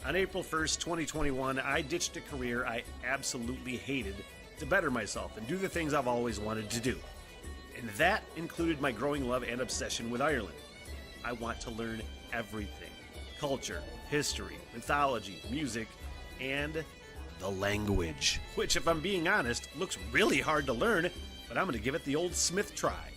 On April 1st, 2021, I ditched a career I absolutely hated to better myself and do the things I've always wanted to do. And that included my growing love and obsession with Ireland. I want to learn everything: culture, history, mythology, music, and the language. Which, if I'm being honest, looks really hard to learn, but I'm going to give it the old Smith try.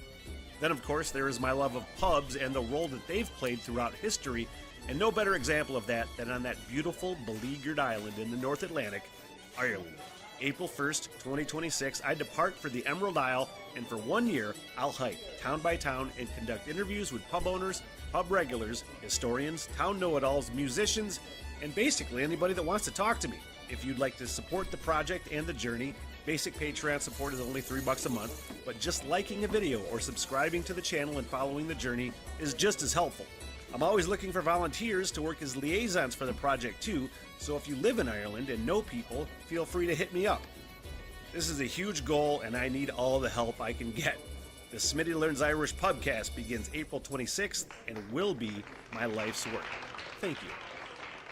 Then, of course, there is my love of pubs and the role that they've played throughout history, and no better example of that than on that beautiful, beleaguered island in the North Atlantic, Ireland. April 1st, 2026, I depart for the Emerald Isle, and for 1 year, I'll hike town by town and conduct interviews with pub owners, pub regulars, historians, town know-it-alls, musicians, and basically anybody that wants to talk to me. If you'd like to support the project and the journey, basic Patreon support is only $3 a month, but just liking a video or subscribing to the channel and following the journey is just as helpful. I'm always looking for volunteers to work as liaisons for the project too, so if you live in Ireland and know people, feel free to hit me up. This is a huge goal and I need all the help I can get. The Smitty Learns Irish podcast begins April 26th and will be my life's work. Thank you.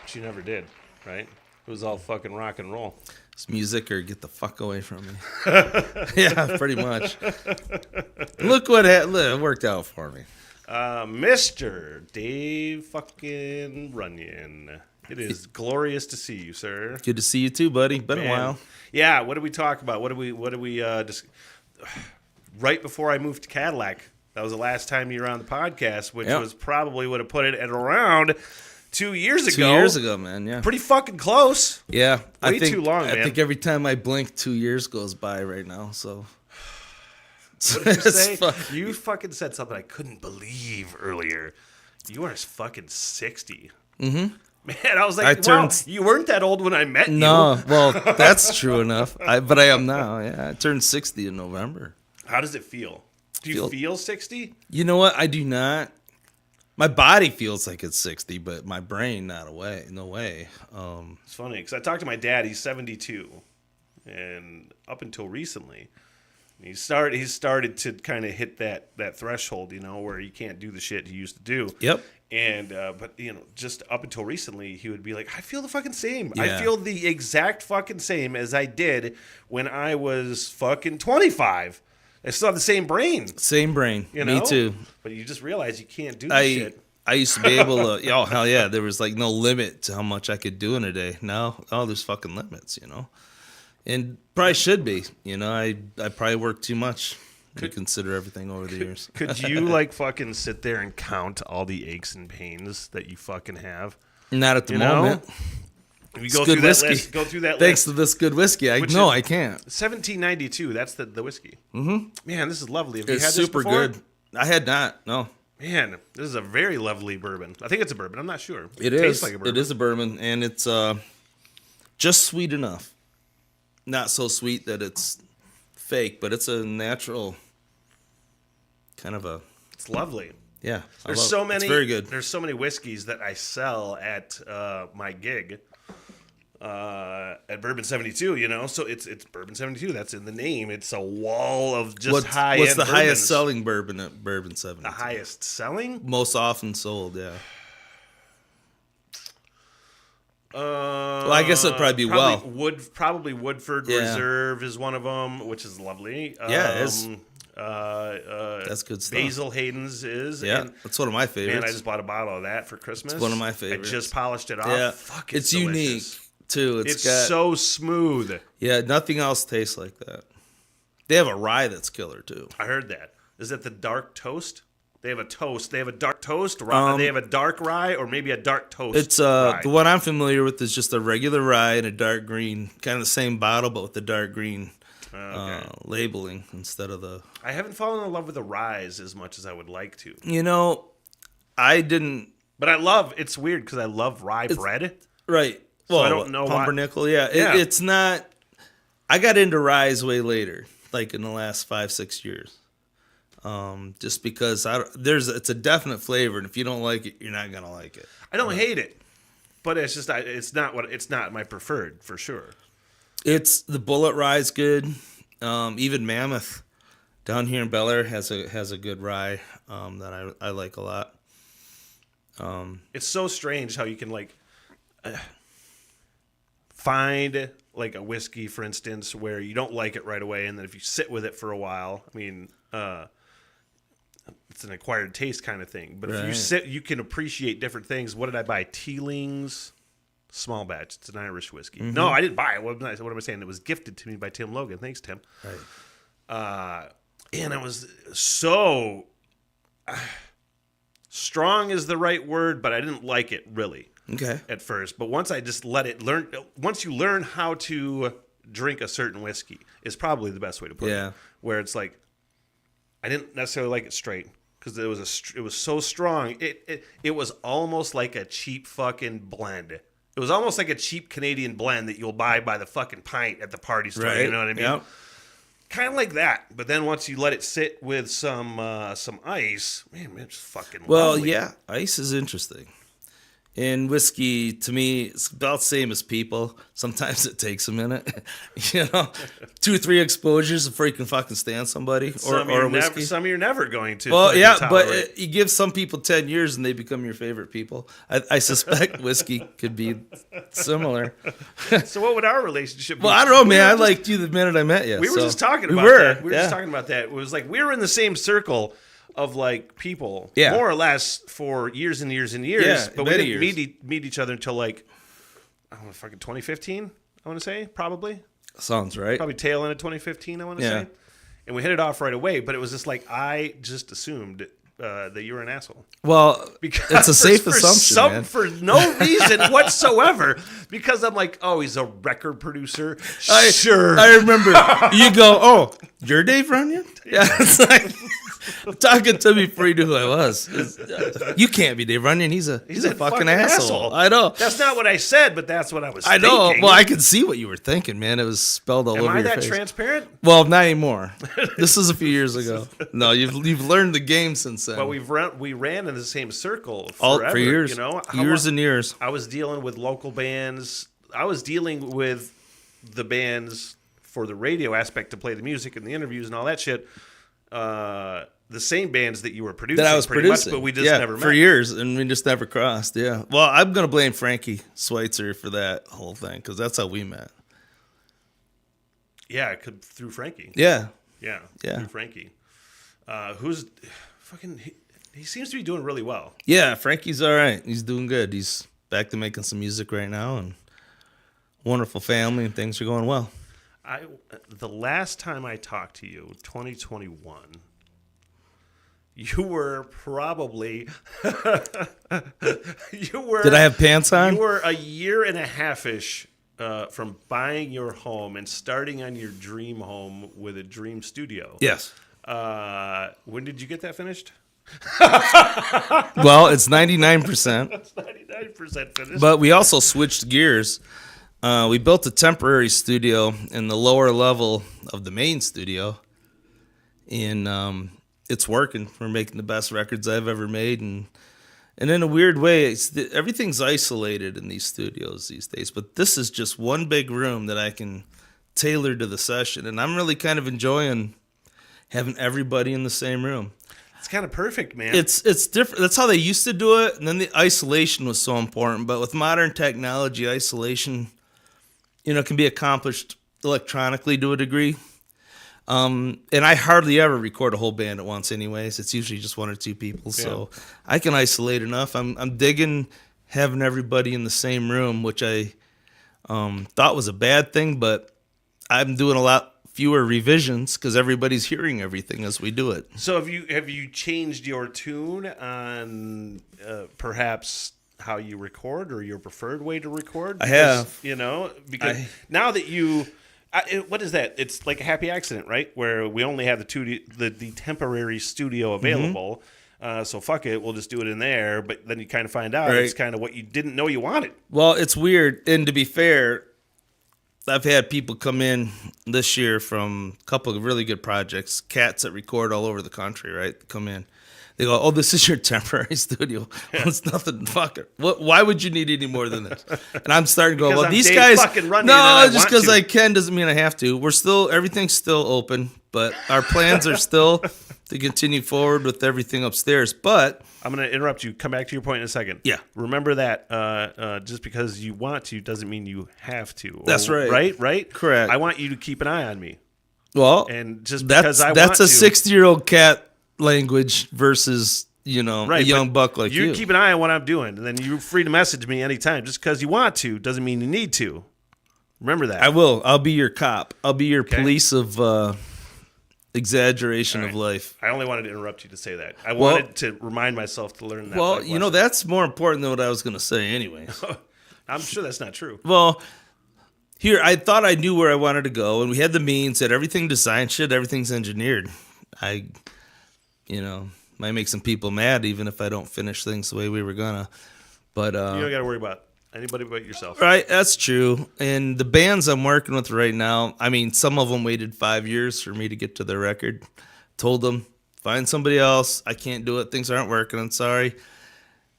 But you never did, right? It was all fucking rock and roll. It's music or get the fuck away from me. Yeah, pretty much. Look what it worked out for me. Mr. Dave fucking Runyan. It is glorious to see you, sir. Good to see you too, buddy. Been a while. Yeah, what did we talk about? What did we right before I moved to Cadillac, that was the last time you were on the podcast, which was probably would have put it at around 2 years ago. 2 years ago, man, yeah. Pretty fucking close. Yeah. Way too long, man. I think every time I blink, 2 years goes by right now, so. What did you say? You fucking said something I couldn't believe earlier. You are fucking 60. Mm-hmm. Man, I was like, you weren't that old when I met you. No, well, that's true enough. But I am now, yeah. I turned 60 in November. How does it feel? Do you feel 60? You know what? I do not. My body feels like it's 60, but my brain, no way. It's funny, because I talked to my dad. He's 72. And up until recently, he's started to kind of hit that threshold, where you can't do the shit he used to do. Yep. And but just up until recently, he would be like, I feel the fucking same. Yeah. I feel the exact fucking same as I did when I was fucking 25. I still have the same brain. Same brain. Me too. But you just realize you can't do this shit. I used to be able to, hell yeah, there was like no limit to how much I could do in a day. Now, there's fucking limits, And probably should be, I probably work too much. To consider everything over the years. Could you fucking sit there and count all the aches and pains that you fucking have? Not at the moment. If you go through that list, Thanks to this good whiskey. I can't. 1792, that's the whiskey. Mm-hmm. Man, this is lovely. Have you had this super before? good. I had not, no. Man, this is a very lovely bourbon. I think it's a bourbon. I'm not sure. It tastes like a bourbon. It is a bourbon, and it's just sweet enough. Not so sweet that it's fake, but it's a natural kind of a... It's lovely. Yeah. It's very good. There's so many whiskeys that I sell at my gig at Bourbon 72, so it's Bourbon 72. That's in the name. It's a wall of just high-end What's the bourbons. highest selling bourbon at Bourbon 72? The highest selling? Most often sold, yeah. Well, I guess it'd probably be Probably Woodford Reserve is one of them, which is lovely. Yeah, it is. That's good stuff. Basil Hayden's is. Yeah, that's one of my favorites. Man, I just bought a bottle of that for Christmas. It's one of my favorites. I just polished it off. Yeah, Fuck, it's delicious. Unique too. It's so smooth. Yeah, nothing else tastes like that. They have a rye that's killer too. I heard that. Is that the dark toast? They have a toast. They have a dark toast. Rye. They have a dark rye, or maybe a dark toast. It's the one I'm familiar with is just a regular rye and a dark green, kind of the same bottle, but with the dark green labeling instead of the. I haven't fallen in love with the ryes as much as I would like to. I didn't. But it's weird because I love rye bread. Right. So I don't know pumpernickel. Yeah. It's not. I got into ryes way later, like in the last 5-6 years. Just because it's a definite flavor, and if you don't like it, you're not gonna like it. I don't hate it, but it's just it's not my preferred for sure. It's the Bullet Rye's good. Even Mammoth down here in Bel Air has a good rye that I like a lot. It's so strange how you can find like a whiskey, for instance, where you don't like it right away, and then if you sit with it for a while, I mean, it's an acquired taste kind of thing. But if you sit, you can appreciate different things. What did I buy? Teeling's Small Batch. It's an Irish whiskey. No, I didn't buy it. What am I saying? It was gifted to me by Tim Logan. Thanks, Tim. Right. And it was so strong is the right word, but I didn't like it really. Okay. At first, but once I just once you learn how to drink a certain whiskey, is probably the best way to put it. Where it's like, I didn't necessarily like it straight because it was so strong. It was almost like a cheap fucking blend. It was almost like a cheap Canadian blend that you'll buy by the fucking pint at the party store. Right. You know what I mean? Yep. Kind of like that. But then once you let it sit with some ice, man, it's fucking lovely. Yeah, ice is interesting. And whiskey, to me, it's about the same as people. Sometimes it takes a minute. 2 or 3 exposures before you can fucking stand somebody or a whiskey. Some you're never going to. Well, yeah, but you give some people 10 years and they become your favorite people. I suspect whiskey could be similar. So what would our relationship be? Well, I don't know, man. I liked you the minute I met you. We were just talking about that. We were just talking about that. It was like we were in the same circle of like people, more or less, for years and years and years, but we didn't meet each other until like, I don't know, fucking 2015. I want to say probably sounds right. Probably tail end of 2015. I want to say, and we hit it off right away. But it was just like I just assumed that you were an asshole. Well, because it's a safe assumption, man. For no reason whatsoever. Because I'm like, oh, he's a record producer. Sure. I remember you go, oh, you're Dave Runyan? Yeah, it's like. Talking to me before you knew who I was. You can't be Dave Runyan. He's a fucking asshole. I know. That's not what I said, but that's what I was thinking. I know. Well, I could see what you were thinking, man. It was spelled all over your face. Am I that transparent? Well, not anymore. This is a few years ago. No, you've learned the game since then. Well, we ran in the same circle forever. For years. Years and years. I was dealing with local bands. I was dealing with the bands for the radio aspect to play the music and the interviews and all that shit. The same bands that you were producing, that I was producing, but we just never met for years, and we just never crossed. Yeah, well, I'm gonna blame Frankie Schweitzer for that whole thing because that's how we met. Yeah, through Frankie. Yeah, through Frankie. Who's fucking? He seems to be doing really well. Yeah, Frankie's all right. He's doing good. He's back to making some music right now, and wonderful family, and things are going well. The last time I talked to you, 2021. You were probably Did I have pants on? You were a year and a half-ish from buying your home and starting on your dream home with a dream studio. Yes. When did you get that finished? Well, it's 99%. It's 99% finished. But we also switched gears. We built a temporary studio in the lower level of the main studio. And it's working. We're making the best records I've ever made. And in a weird way, everything's isolated in these studios these days. But this is just one big room that I can tailor to the session. And I'm really kind of enjoying having everybody in the same room. It's kind of perfect, man. It's different. That's how they used to do it. And then the isolation was so important. But with modern technology, isolation, can be accomplished electronically to a degree. And I hardly ever record a whole band at once anyways. It's usually just 1 or 2 people. So I can isolate enough. I'm digging having everybody in the same room, which I thought was a bad thing, but I'm doing a lot fewer revisions because everybody's hearing everything as we do it. So have you changed your tune on perhaps how you record or your preferred way to record? I have. Because now that you... what is that? It's like a happy accident, right? Where we only have the temporary studio available. Mm-hmm. So fuck it, we'll just do it in there. But then you kind of find out it's kind of what you didn't know you wanted. Well, it's weird. And to be fair, I've had people come in this year from a couple of really good projects, cats that record all over the country, right? Come in. They go, oh, this is your temporary studio. Yeah. Well, it's nothing. Fuck it. Why would you need any more than this? And I'm starting to go, well, these guys. No, just because I can doesn't mean I have to. Everything's still open, but our plans are still to continue forward with everything upstairs. But I'm going to interrupt you. Come back to your point in a second. Yeah. Remember that just because you want to doesn't mean you have to. That's right. Right? Correct. I want you to keep an eye on me. Well, And just because that's a 60-year-old cat language versus, a young buck like you. You keep an eye on what I'm doing, and then you're free to message me anytime. Just because you want to doesn't mean you need to. Remember that. I will. I'll be your cop. I'll be your police of exaggeration of life. I only wanted to interrupt you to say that. I wanted to remind myself to learn that. Well, lesson. that's more important than what I was going to say anyways. I'm sure that's not true. Well, here, I thought I knew where I wanted to go, and we had the means, had everything designed, shit, everything's engineered. Might make some people mad even if I don't finish things the way we were gonna. But you don't got to worry about anybody but yourself. Right, that's true. And the bands I'm working with right now, I mean, some of them waited 5 years for me to get to their record. Told them, find somebody else. I can't do it. Things aren't working. I'm sorry.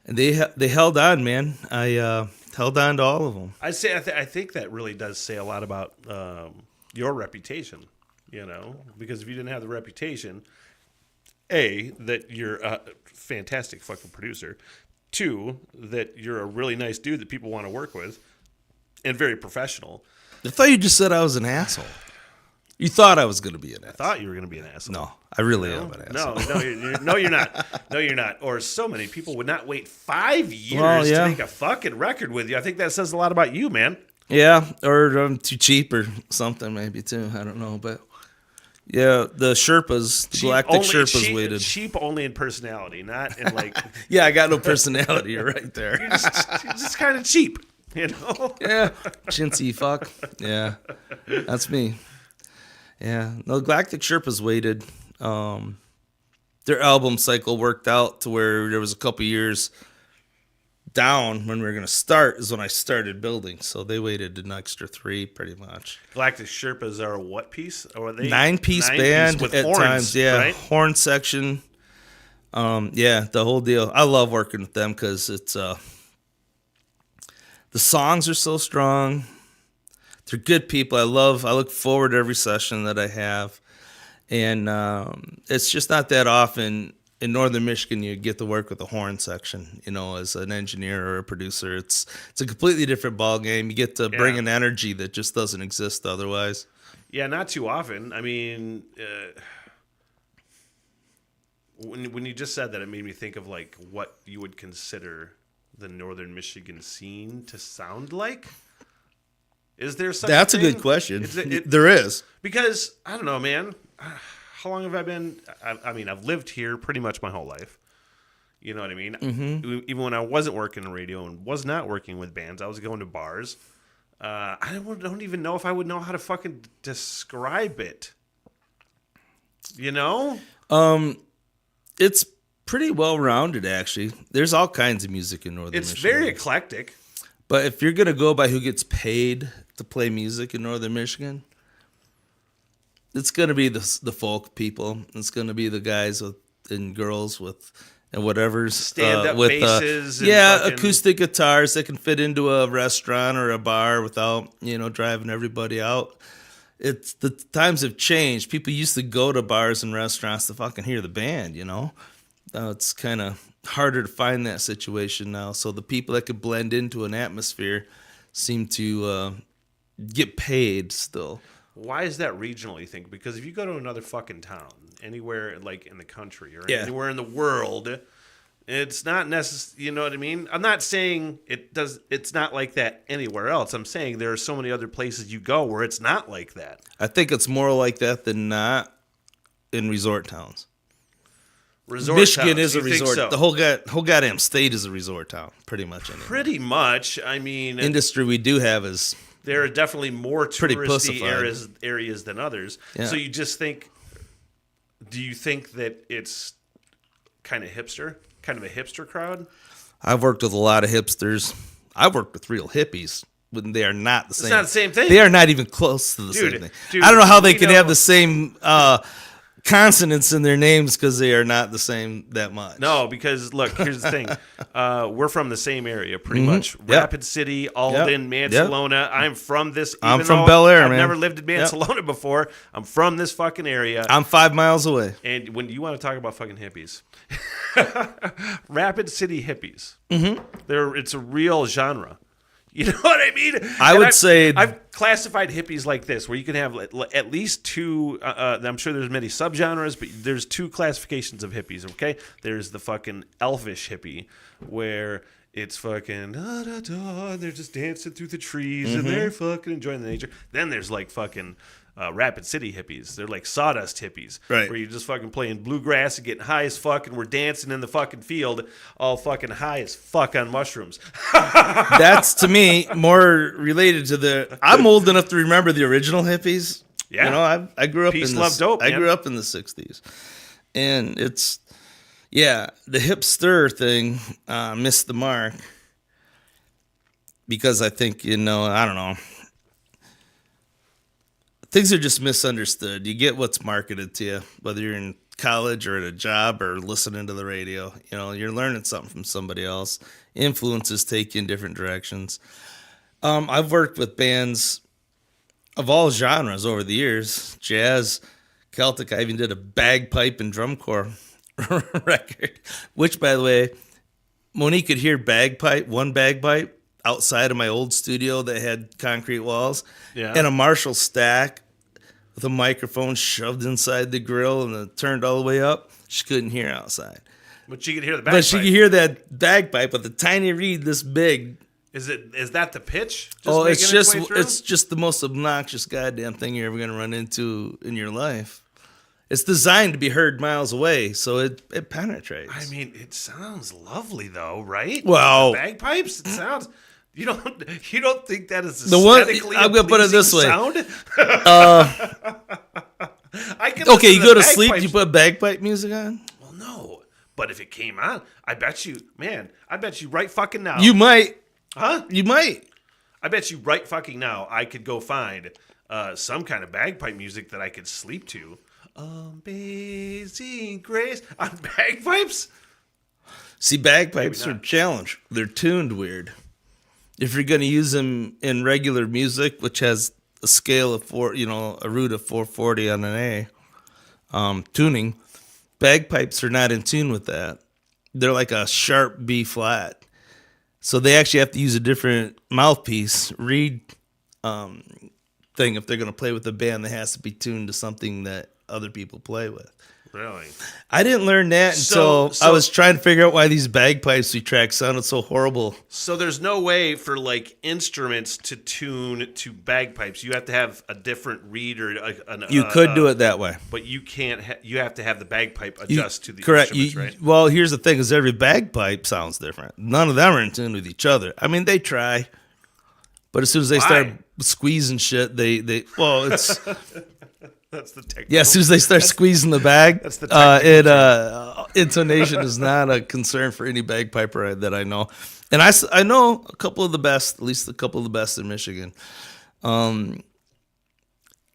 And they held on, man. I held on to all of them. I think that really does say a lot about your reputation. Because if you didn't have the reputation, A, that you're a fantastic fucking producer. 2, that you're a really nice dude that people want to work with, and very professional. I thought you just said I was an asshole. You thought I was going to be an asshole. I thought you were going to be an asshole. No, I really am an asshole. No, you're not. No, you're not. Or so many people would not wait 5 years to make a fucking record with you. I think that says a lot about you, man. Yeah, or I'm too cheap or something maybe too. I don't know, but yeah, the Sherpas, the Galactic Sherpas waited. Cheap only in personality, not in like. Yeah, I got no personality. You're right there. You're just kind of cheap, Yeah, chintzy fuck. Yeah, that's me. Yeah, no, Galactic Sherpas waited. Their album cycle worked out to where there was a couple years down when we were going to start is when I started building. So they waited an extra 3 pretty much. Galactic Sherpas are a what piece? Or are they 9-piece band with at horns, times. Yeah, right? horn section. Yeah, the whole deal. I love working with them because it's the songs are so strong. They're good people. I look forward to every session that I have. And it's just not that often in Northern Michigan you get to work with the horn section, as an engineer or a producer. It's a completely different ball game. You get to bring an energy that just doesn't exist otherwise. Yeah, not too often. I mean, when you just said that, it made me think of like what you would consider the Northern Michigan scene to sound like. Is there something? That's a good question. There is. Because, I don't know, man. How long have I been? I mean, I've lived here pretty much my whole life. You know what I mean? Mm-hmm. Even when I wasn't working in radio and was not working with bands, I was going to bars. I don't even know if I would know how to fucking describe it. It's pretty well-rounded, actually. There's all kinds of music in Northern Michigan. It's very eclectic. But if you're going to go by who gets paid to play music in Northern Michigan, it's going to be the folk people. It's going to be the guys and girls and whatever's. Stand-up basses. Acoustic guitars that can fit into a restaurant or a bar without, driving everybody out. The times have changed. People used to go to bars and restaurants to fucking hear the band, Now it's kind of harder to find that situation now. So the people that could blend into an atmosphere seem to get paid still. Why is that regional, you think? Because if you go to another fucking town, anywhere like in the country or anywhere in the world, it's not necessary. You know what I mean? I'm not saying it's not like that anywhere else. I'm saying there are so many other places you go where it's not like that. I think it's more like that than not in resort towns. Michigan is a resort. So? The whole goddamn state is a resort town, pretty much. Anyway. Pretty much. I mean, industry we do have is there are definitely more touristy areas than others. Yeah. So you just think? Do you think that it's kind of a hipster crowd? I've worked with a lot of hipsters. I've worked with real hippies. When they are not the same. It's not the same thing. They are not even close to the same thing. Dude, I don't know how they can have the same consonants in their names because they are not the same that much. No, because look, here's the thing. We're from the same area, pretty much. Rapid City, Alden, Mansalona. I'm from this. I'm from Bel Air, I've man. never lived in Mansalona before. I'm from this fucking area. I'm 5 miles away. And when you want to talk about fucking hippies, Rapid City hippies, it's a real genre. You know what I mean? I've classified hippies like this, where you can have at least two. I'm sure there's many subgenres, but there's two classifications of hippies. Okay, there's the fucking elfish hippie, where it's fucking they're just dancing through the trees and they're fucking enjoying the nature. Then there's like fucking Rapid City hippies. They're like sawdust hippies, right? Where you're just fucking playing bluegrass and getting high as fuck, and we're dancing in the fucking field, all fucking high as fuck on mushrooms. That's to me more related to the. I'm old enough to remember the original hippies. Yeah, you know, I grew up Peace, in love, dope. I grew up in the '60s, and it's the hipster thing missed the mark because I think I don't know. Things are just misunderstood. You get what's marketed to you, whether you're in college or at a job or listening to the radio. You're learning something from somebody else. Influences take you in different directions. I've worked with bands of all genres over the years. Jazz, Celtic. I even did a bagpipe and drum corps record, which, by the way, when he could hear one bagpipe, outside of my old studio that had concrete walls, and a Marshall stack with a microphone shoved inside the grill and it turned all the way up. She couldn't hear outside. But she could hear the bagpipe. But she could hear that bagpipe with a tiny reed this big. Is that the pitch? It's just the most obnoxious goddamn thing you're ever going to run into in your life. It's designed to be heard miles away, so it penetrates. I mean, it sounds lovely though, right? Well, the bagpipes. It sounds. You don't think that is aesthetically I'm gonna put it this way. Sound? Okay, you go to sleep. Do you put bagpipe music on? Well, no. But if it came on, I bet you right fucking now. You might. Huh? You might. I bet you right fucking now I could go find some kind of bagpipe music that I could sleep to. Amazing Grace on bagpipes. See, bagpipes are a challenge. They're tuned weird. If you're going to use them in regular music, which has a scale of a root of 440 on an A, tuning, bagpipes are not in tune with that. They're like a sharp B flat. So they actually have to use a different mouthpiece, reed thing. If they're going to play with a band that has to be tuned to something that other people play with. Really? I didn't learn that until I was trying to figure out why these bagpipes we tracked sounded so horrible. So there's no way for like instruments to tune to bagpipes. You have to have a different reed or you could do it that way, but you can't. You have to have the bagpipe adjust to the correct. instruments, right? Well, here's the thing: is every bagpipe sounds different. None of them are in tune with each other. I mean, they try, but as soon as they start squeezing shit, they it's. That's the technical. Yeah, as soon as they start squeezing the bag, that's the intonation is not a concern for any bagpiper that I know. And I know a couple of the best, at least a couple of the best in Michigan.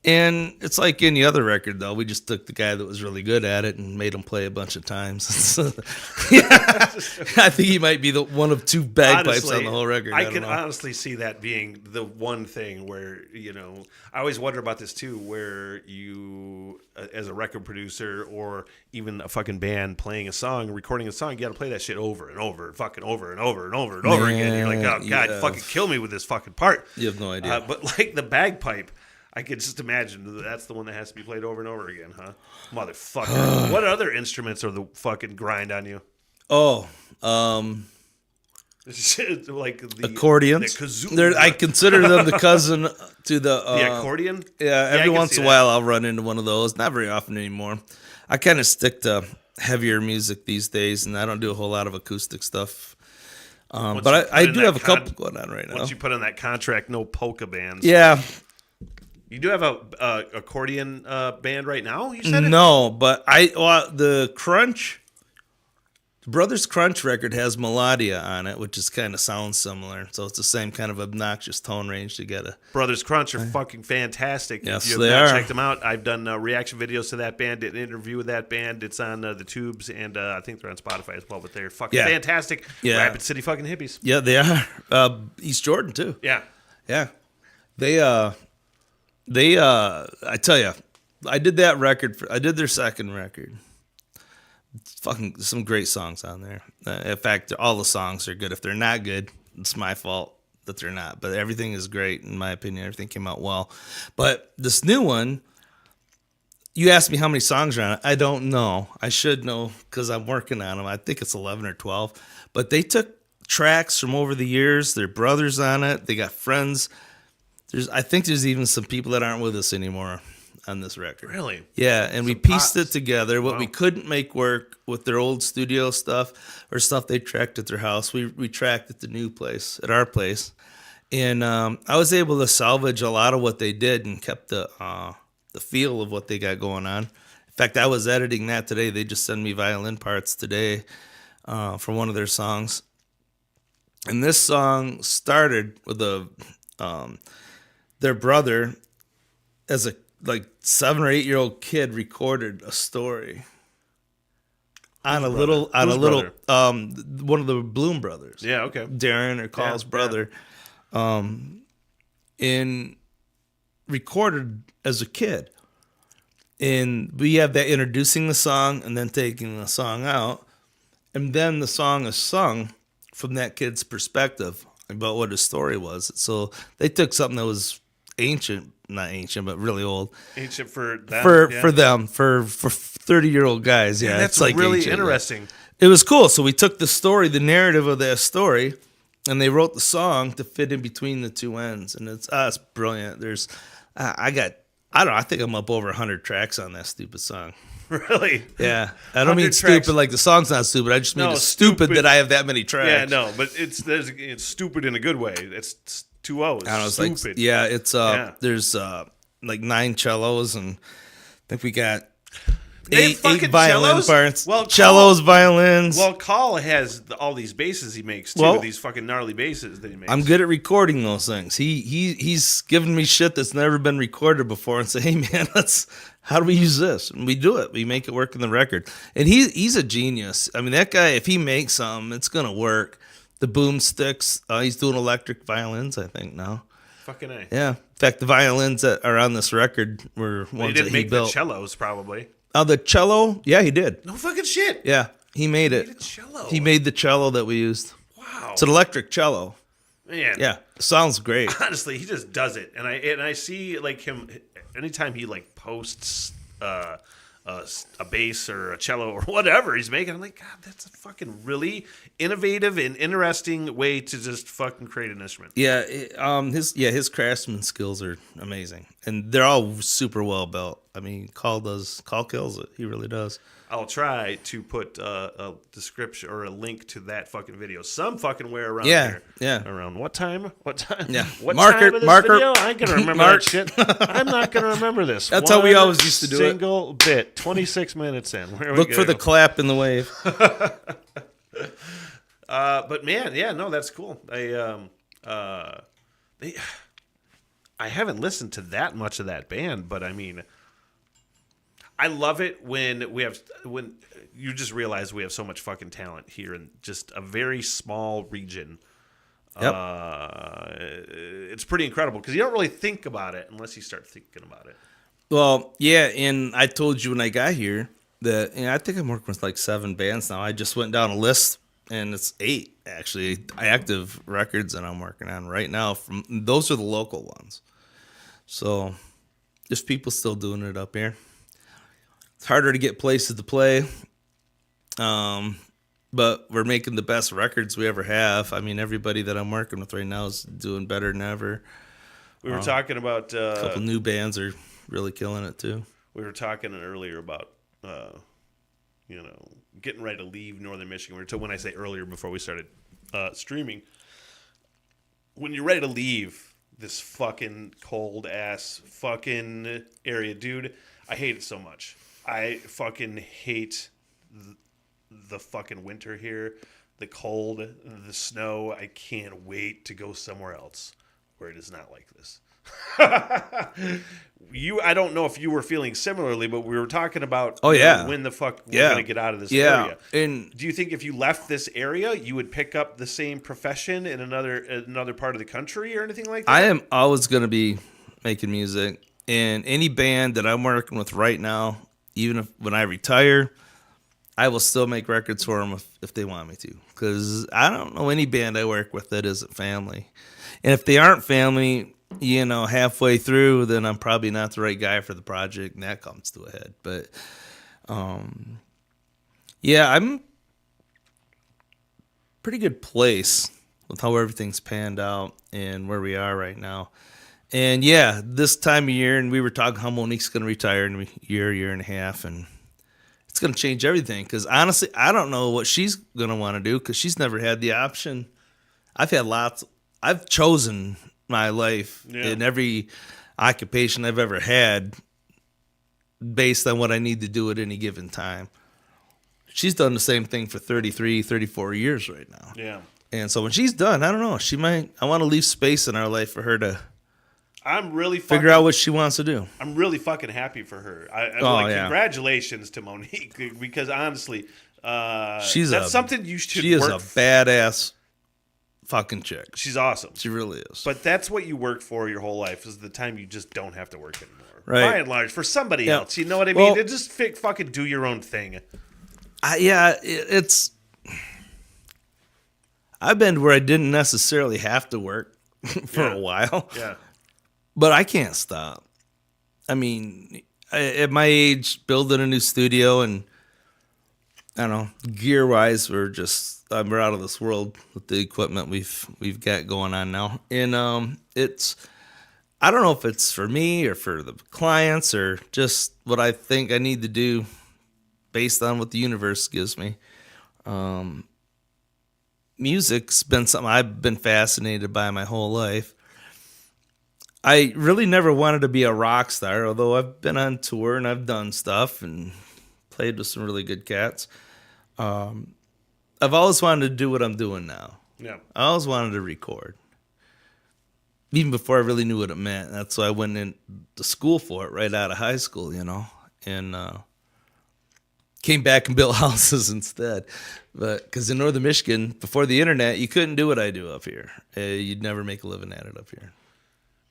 And it's like any other record, though. We just took the guy that was really good at it and made him play a bunch of times. I think he might be the one of two bagpipes on the whole record. I can honestly see that being the one thing where, I always wonder about this too, where you, as a record producer or even a fucking band playing a song, recording a song, you got to play that shit over and over and fucking over and over and over and over again. You're like, oh, God, fucking kill me with this fucking part. You have no idea. But like the bagpipe, I could just imagine that's the one that has to be played over and over again, huh? Motherfucker. What other instruments are the fucking grind on you? Oh, like the accordions. The kazoo. I consider them the cousin to the accordion. Yeah, every once in a while I'll run into one of those. Not very often anymore. I kind of stick to heavier music these days, and I don't do a whole lot of acoustic stuff. But I do have a couple going on right now. Once you put on that contract, no polka bands. Yeah. You do have a accordion band right now? You said no, but the crunch The Brothers Crunch record has Melodia on it, which is kind of sounds similar. So it's the same kind of obnoxious tone range to get a. Brothers Crunch are fucking fantastic. Yes, if you have they not are. checked them out, I've done reaction videos to that band, did an interview with that band. It's on the Tubes, and I think they're on Spotify as well, but they're fucking fantastic. Yeah. Rapid City fucking hippies. Yeah, they are. East Jordan, too. Yeah. Yeah. They I tell you, I did that record. I did their second record. Fucking some great songs on there. In fact, all the songs are good. If they're not good, it's my fault that they're not. But everything is great, in my opinion. Everything came out well. But this new one, you asked me how many songs are on it. I don't know. I should know because I'm working on them. I think it's 11 or 12. But they took tracks from over the years. Their brothers on it. They got friends. I think there's even some people that aren't with us anymore on this record. Really? Yeah, and we pieced it together. What we couldn't make work with their old studio stuff or stuff they tracked at their house, we tracked at the new place, at our place. And I was able to salvage a lot of what they did and kept the feel of what they got going on. In fact, I was editing that today. They just sent me violin parts today for one of their songs. And this song started with their brother as a 7 or 8 year old kid recorded a story on one of the Bloom brothers. Yeah, okay. Darren or Carl's brother. And recorded as a kid. And we have that introducing the song and then taking the song out. And then the song is sung from that kid's perspective about what his story was. So they took something that was not ancient, but really old. Ancient for them. For them, for 30-year-old guys. Yeah, that's it's like really ancient, interesting. Yeah. It was cool. So we took the story, the narrative of that story, and they wrote the song to fit in between the two ends. And it's brilliant. I think I'm up over 100 tracks on that stupid song. Really? Yeah. I don't mean tracks. stupid like the song's not stupid. I just mean it's stupid that I have that many tracks. Yeah, no, but it's stupid in a good way. It's 2 O's. I don't know, it's stupid. There's 9 cellos, and I think we got They have eight fucking violin cellos? parts. Well, cellos, violins. Well, Call has all these basses he makes too. Well, these fucking gnarly basses that he makes. I'm good at recording those things. He's given me shit that's never been recorded before and say, hey man, how do we use this? And we do it. We make it work in the record. And he's a genius. I mean, that guy, if he makes something, it's gonna work. The boomsticks, he's doing electric violins, I think now. Fucking A. Yeah. In fact, the violins that are on this record were ones that he built. The cellos, probably. The cello, yeah, he did. No fucking shit. Yeah, he made it. He made a cello. He made the cello that we used. Wow. It's an electric cello. Man. Yeah, sounds great. Honestly, he just does it, and I see like him anytime he like posts a bass or a cello or whatever he's making. I'm like, God, that's a fucking really innovative and interesting way to just fucking create an instrument. Yeah, his craftsman skills are amazing, and they're all super well built. I mean, Call kills it. He really does. I'll try to put a description or a link to that fucking video some fucking where around here. Yeah. Around what time? What time? Yeah. What Marker- time of this marker- video? I ain't gonna remember that shit. I'm not gonna remember this. That's how we always used to do it. Single bit. 26 minutes in. Where Look for the clap in the wave. But man, yeah, no, that's cool. I haven't listened to that much of that band, but I mean, I love it when you just realize we have so much fucking talent here in just a very small region. Yep. It's pretty incredible because you don't really think about it unless you start thinking about it. Well, yeah, and I told you when I got here that I think I'm working with like 7 bands now. I just went down a list, and it's 8 actually active records that I'm working on right now. Those are the local ones. So there's people still doing it up here. It's harder to get places to play, but we're making the best records we ever have. I mean, everybody that I'm working with right now is doing better than ever. We were talking about a couple new bands are really killing it too. We were talking earlier about getting ready to leave Northern Michigan. When I say earlier before we started streaming, when you're ready to leave this fucking cold ass fucking area, dude, I hate it so much. I fucking hate the fucking winter here, the cold, the snow. I can't wait to go somewhere else where it is not like this. I don't know if you were feeling similarly, but we were talking about when the fuck we're gonna get out of this area. And do you think if you left this area, you would pick up the same profession in another part of the country or anything like that? I am always gonna be making music, and any band that I'm working with right now, even when I retire, I will still make records for them if they want me to, because I don't know any band I work with that isn't family. And if they aren't family, halfway through, then I'm probably not the right guy for the project, and that comes to a head. But, I'm pretty good place with how everything's panned out and where we are right now. And, this time of year, and we were talking how Monique's going to retire in a year and a half, and it's going to change everything. Because, honestly, I don't know what she's going to want to do because she's never had the option. I've chosen my life in every occupation I've ever had based on what I need to do at any given time. She's done the same thing for 33, 34 years right now. Yeah. And so when she's done, I don't know, I want to leave space in our life for her to figure out what she wants to do. I'm really fucking happy for her. Congratulations to Monique, because honestly, that's something you should She is work a badass fucking chick. She's awesome. She really is. But that's what you work for your whole life, is the time you just don't have to work anymore. Right. By and large, for somebody else. You know what I mean? Well, just fucking do your own thing. I've been where I didn't necessarily have to work for a while. Yeah. But I can't stop. I mean, at my age, building a new studio, and I don't know, gear-wise, we're out of this world with the equipment we've got going on now. And I don't know if it's for me or for the clients or just what I think I need to do based on what the universe gives me. Music's been something I've been fascinated by my whole life. I really never wanted to be a rock star, although I've been on tour and I've done stuff and played with some really good cats. I've always wanted to do what I'm doing now. Yeah. I always wanted to record. Even before I really knew what it meant. That's why I went into school for it right out of high school, and came back and built houses instead. But because in northern Michigan, before the internet, you couldn't do what I do up here. You'd never make a living at it up here.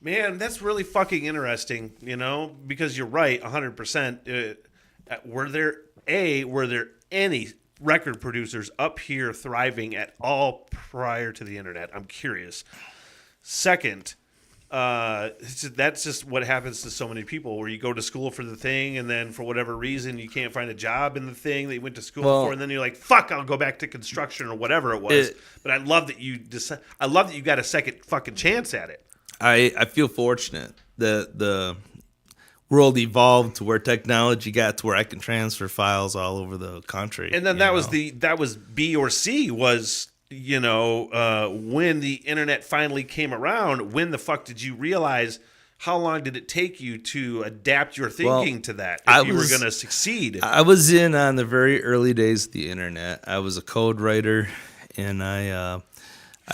Man, that's really fucking interesting, because you're right, 100%. Were there any record producers up here thriving at all prior to the internet? I'm curious. Second, that's just what happens to so many people, where you go to school for the thing, and then for whatever reason you can't find a job in the thing that you went to school for, and then you're like, "Fuck, I'll go back to construction or whatever it was." But I love that you got a second fucking chance at it. I feel fortunate that the world evolved to where technology got to where I can transfer files all over the country. And then that was B or C was, when the internet finally came around. When the fuck did you realize? How long did it take you to adapt your thinking to that if you were going to succeed? I was in on the very early days of the internet. I was a code writer, and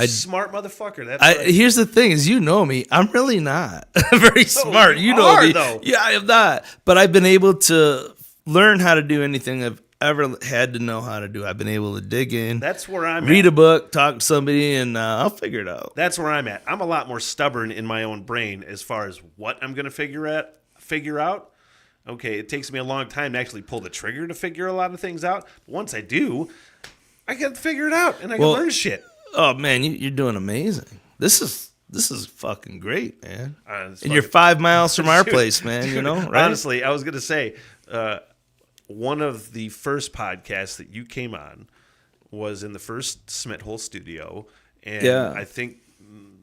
smart motherfucker. That's right. Here's the thing: is me, I'm really not very smart. You know me, though. Yeah, I am not. But I've been able to learn how to do anything I've ever had to know how to do. I've been able to dig in. That's where I'm read at. a book, talk to somebody, and I'll figure it out. That's where I'm at. I'm a lot more stubborn in my own brain as far as what I'm going to figure out. Okay, it takes me a long time to actually pull the trigger to figure a lot of things out. But once I do, I can figure it out, and I can learn shit. Oh man, you're doing amazing. This is fucking great, man. And fucking, you're 5 miles from our place, man. Right? Honestly, I was gonna say one of the first podcasts that you came on was in the first SmitHole studio, and I think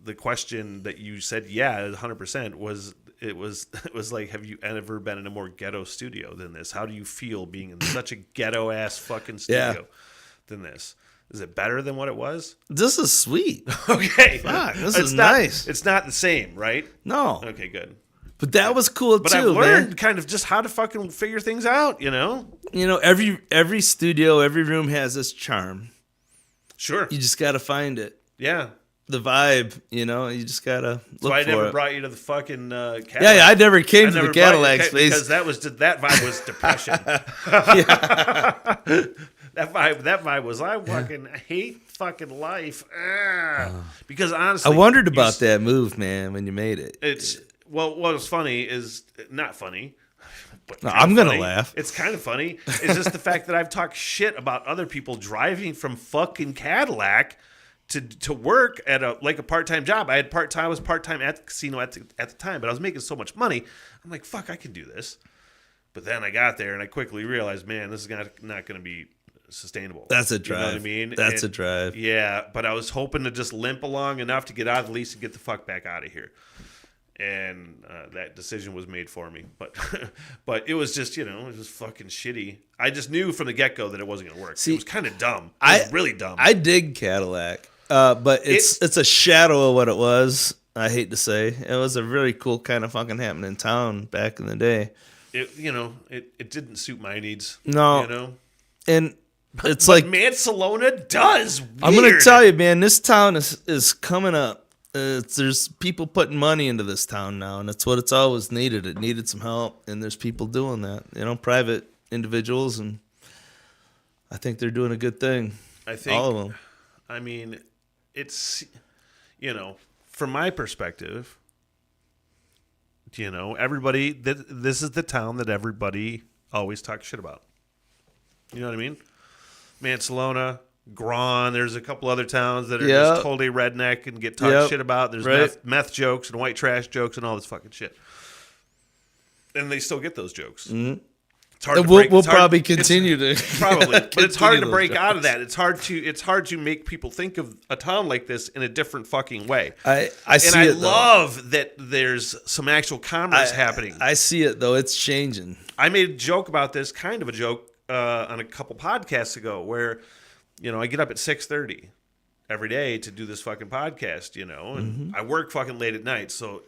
the question that you said 100% was it was like, have you ever been in a more ghetto studio than this? How do you feel being in such a ghetto ass fucking studio than this? Is it better than what it was? This is sweet. Okay. Fuck, this is nice. It's not the same, right? No. Okay, good. But that was cool But too, I've learned man. kind of just how to fucking figure things out, you know? You know, every studio, every room has its charm. Sure. You just got to find it. Yeah. The vibe, you know, you just got to look So I for never it. brought you to the fucking Cadillac. Yeah, I never came I to never the brought you Cadillac to space. because that vibe was depression. That vibe was I fucking hate fucking life. Because honestly, I wondered about that move, man, when you made it. It's what was funny is not funny. But No, kinda I'm gonna funny. laugh. It's kind of funny. It's just the fact that I've talked shit about other people driving from fucking Cadillac to work at a part-time job. I was part-time at the casino at the time, but I was making so much money. I'm like, fuck, I can do this. But then I got there and I quickly realized, man, this is not going to be sustainable. That's a drive. You know what I mean? That's a drive. Yeah, but I was hoping to just limp along enough to get out of the lease and get the fuck back out of here. And that decision was made for me. But it was just, it was just fucking shitty. I just knew from the get-go that it wasn't going to work. See, it was kind of dumb. It was really dumb. I dig Cadillac, but it's a shadow of what it was. I hate to say. It was a really cool kind of fucking happening in town back in the day. It didn't suit my needs. No. And it's but like Mansalona does. Weird. I'm going to tell you, man, this town is coming up. There's people putting money into this town now, and that's what it's always needed. It needed some help, and there's people doing that. Private individuals, and I think they're doing a good thing. I think all of them. I mean, it's from my perspective, everybody. This is the town that everybody always talks shit about. You know what I mean? Mansalona, Gran. There's a couple other towns that are just totally redneck and get talked shit about. There's meth jokes and white trash jokes and all this fucking shit. And they still get those jokes. Mm-hmm. It's hard We'll probably continue to probably, but it's hard to break jokes. out of that. It's hard to make people think of a town like this in a different fucking way. I love that there's some actual commerce happening. I see it though. It's changing. I made a joke about this, kind of a joke, on a couple podcasts ago, where I get up at 6:30 every day to do this fucking podcast, and I work fucking late at night. So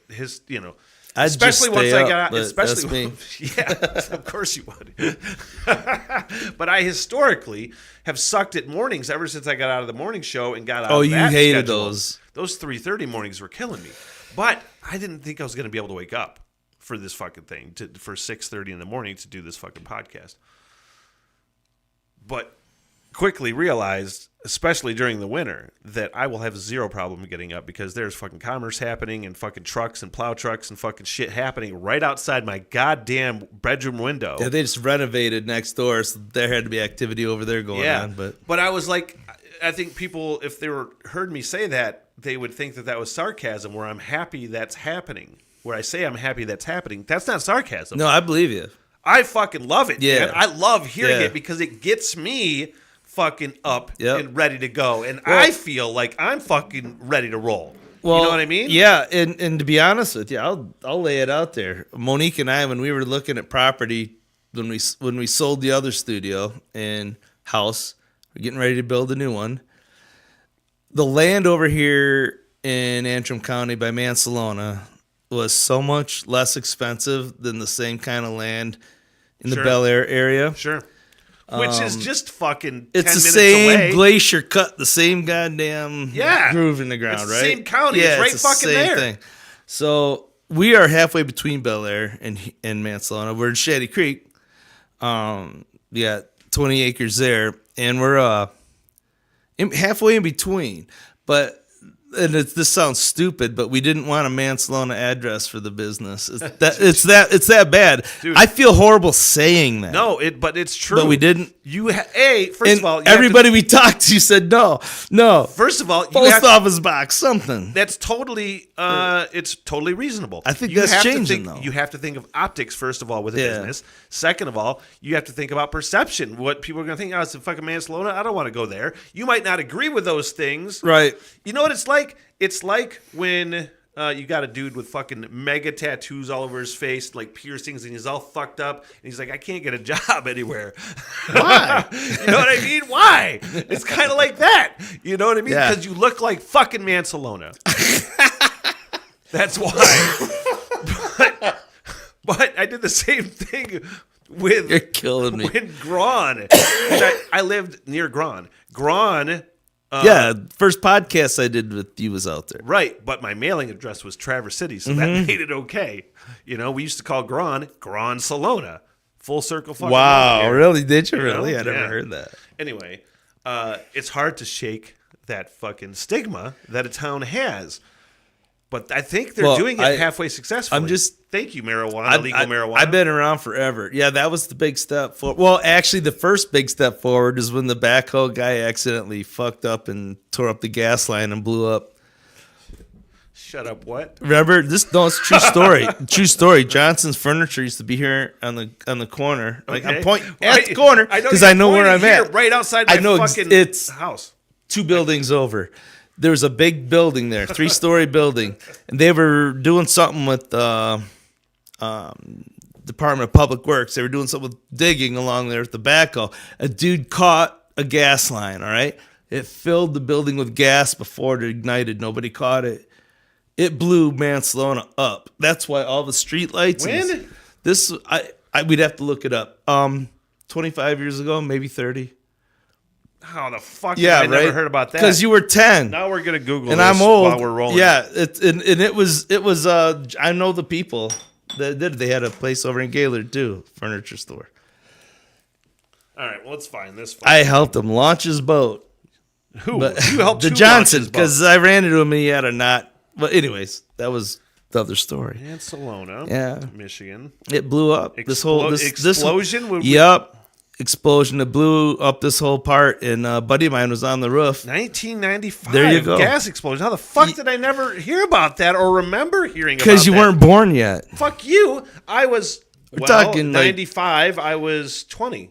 especially once I got out, especially yeah, of course you would. But I historically have sucked at mornings ever since I got out of the morning show and got out. Oh, of you that hated schedule. those. Those 3:30 mornings were killing me. But I didn't think I was going to be able to wake up for this fucking thing for 6:30 in the morning to do this fucking podcast. But quickly realized, especially during the winter, that I will have zero problem getting up because there's fucking commerce happening and fucking trucks and plow trucks and fucking shit happening right outside my goddamn bedroom window. Yeah, they just renovated next door, so there had to be activity over there going on. But I was like, I think people, if they heard me say that, they would think that was sarcasm, where I'm happy that's happening. Where I say I'm happy that's happening, that's not sarcasm. No, I believe you. I fucking love it. Yeah. Man. I love hearing it because it gets me fucking up and ready to go. And I feel like I'm fucking ready to roll. Well, you know what I mean? Yeah, and to be honest with you, I'll lay it out there. Monique and I, when we were looking at property, when we sold the other studio and house, we're getting ready to build a new one. The land over here in Antrim County by Mansalona was so much less expensive than the same kind of land in the Bel Air area. Sure. Which is just fucking 10 it's the minutes same away. glacier cut, the same goddamn groove in the ground, it's the right? same county. Yeah, it's right fucking there. Thing. So we are halfway between Bel Air and Mansalona. We're in Shady Creek. We got 20 acres there, and we're halfway in between. But this sounds stupid, but we didn't want a Mansalona address for the business. It's that bad. Dude. I feel horrible saying that. No, but it's true. But we didn't. First of all, everybody we talked to said no. First of all, post office box, something. That's totally, it's totally reasonable. I think that's changing, though. You have to think of optics, first of all, with a business. Second of all, you have to think about perception. What people are going to think, it's a fucking Mansalona. I don't want to go there. You might not agree with those things. Right. You know what it's like? It's like when you got a dude with fucking mega tattoos all over his face, like piercings, and he's all fucked up, and he's like, I can't get a job anywhere. Why? You know what I mean? Why? It's kind of like that. You know what I mean? Yeah. Because you look like fucking Mansalona. That's why. But I did the same thing with You're killing me. with Grawn. I lived near Grawn. Grawn. Yeah, first podcast I did with you was out there. Right, but my mailing address was Traverse City, so that made it okay. You know, we used to call Grawn Salona. Full circle fucking Wow, here. really? Did you You really? know? I never Yeah. heard that. Anyway, it's hard to shake that fucking stigma that a town has. But I think they're doing it halfway successfully. Thank you, legal marijuana. I've been around forever. Yeah, that was the big step forward. Well, actually, the first big step forward is when the backhoe guy accidentally fucked up and tore up the gas line and blew up. Shut up, what? Remember this? No, it's a true story. True story. Johnson's Furniture used to be here on the corner. Like Okay. I'm pointing at the corner because you're I know where I'm pointing here, at. right outside my I know fucking it's house. 2 buildings over. There's a big building there, 3-story building, and they were doing something with the Department of Public Works. They were doing something with digging along there with the backhoe. A dude caught a gas line. All right, it filled the building with gas before it ignited. Nobody caught it. It blew Mansalona up. That's why all the street lights. When? This we'd have to look it up. 25 years ago, maybe 30. How the fuck Yeah, have I never heard about that? Because you were 10. Now we're gonna Google And this I'm old. while we're rolling. Yeah, it was. I know the people that did. They had a place over in Gaylord too, furniture store. All right, well, let's find this. I helped him launch his boat. Who? But You helped the who Johnson launch his boat? because I ran into him and he had a knot. But anyways, that was the other story. Mansalona, Yeah. Michigan. It blew up. This Explosion? Would we- Yep. Explosion. It blew up this whole part, and a buddy of mine was on the roof. 1995. There you go. Gas explosion. How the fuck did I never hear about that or remember hearing about that? Because you weren't born yet. Fuck you. I was. We're talking like- 95. I was 20.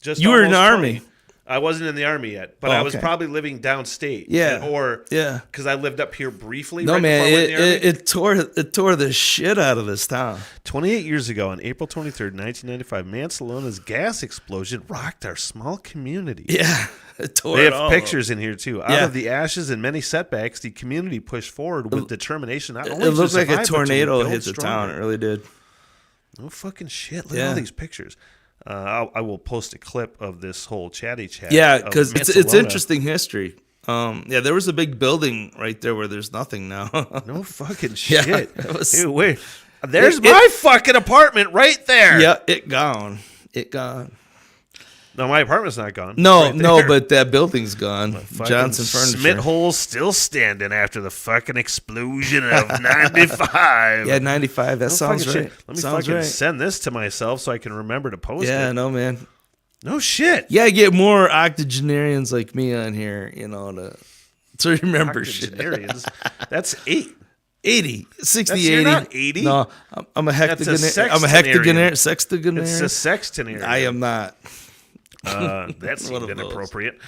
Just You were in the almost Army. 20. I wasn't in the Army yet, but Oh, I was okay. probably living downstate. Yeah. Or Yeah. because I lived up here briefly. No right man, before I went in the Army. it tore the shit out of this town. 28 years ago, on April 23rd, 1995, Mansalona's gas explosion rocked our small community. Yeah, it tore They it have all pictures in here too. Out Yeah. of the ashes and many setbacks, the community pushed forward with determination. Not It only to looked like survive, a but to tornado rebuild hit the town. It stronger. really did. No fucking shit. Look at Yeah. all these pictures. I will post a clip of this whole chatty chat. Yeah, of because it's Mansalona. interesting history. Yeah, there was a big building right there where there's nothing now. No fucking Yeah, shit. it was- Dude, wait. There's my fucking apartment right there. Yeah, it gone. It gone. No, my apartment's not gone. No, Right no, there. but that building's gone. Fucking Johnson Furniture. SmitHole's still standing after the fucking explosion of 95. Yeah, 95. That No sounds fucking right. shit. Let me sounds fucking right. send this to myself so I can remember to post Yeah, it. no, man. No shit. Yeah, get more octogenarians like me on here, to remember shit. Octogenarians. That's 8. 80, 60, You're 80. not 80? No, I'm a That's a hectogenarian. I'm a sextenarian. sextagenarian. It's a sextenarian. I am not. That One seemed of those. inappropriate.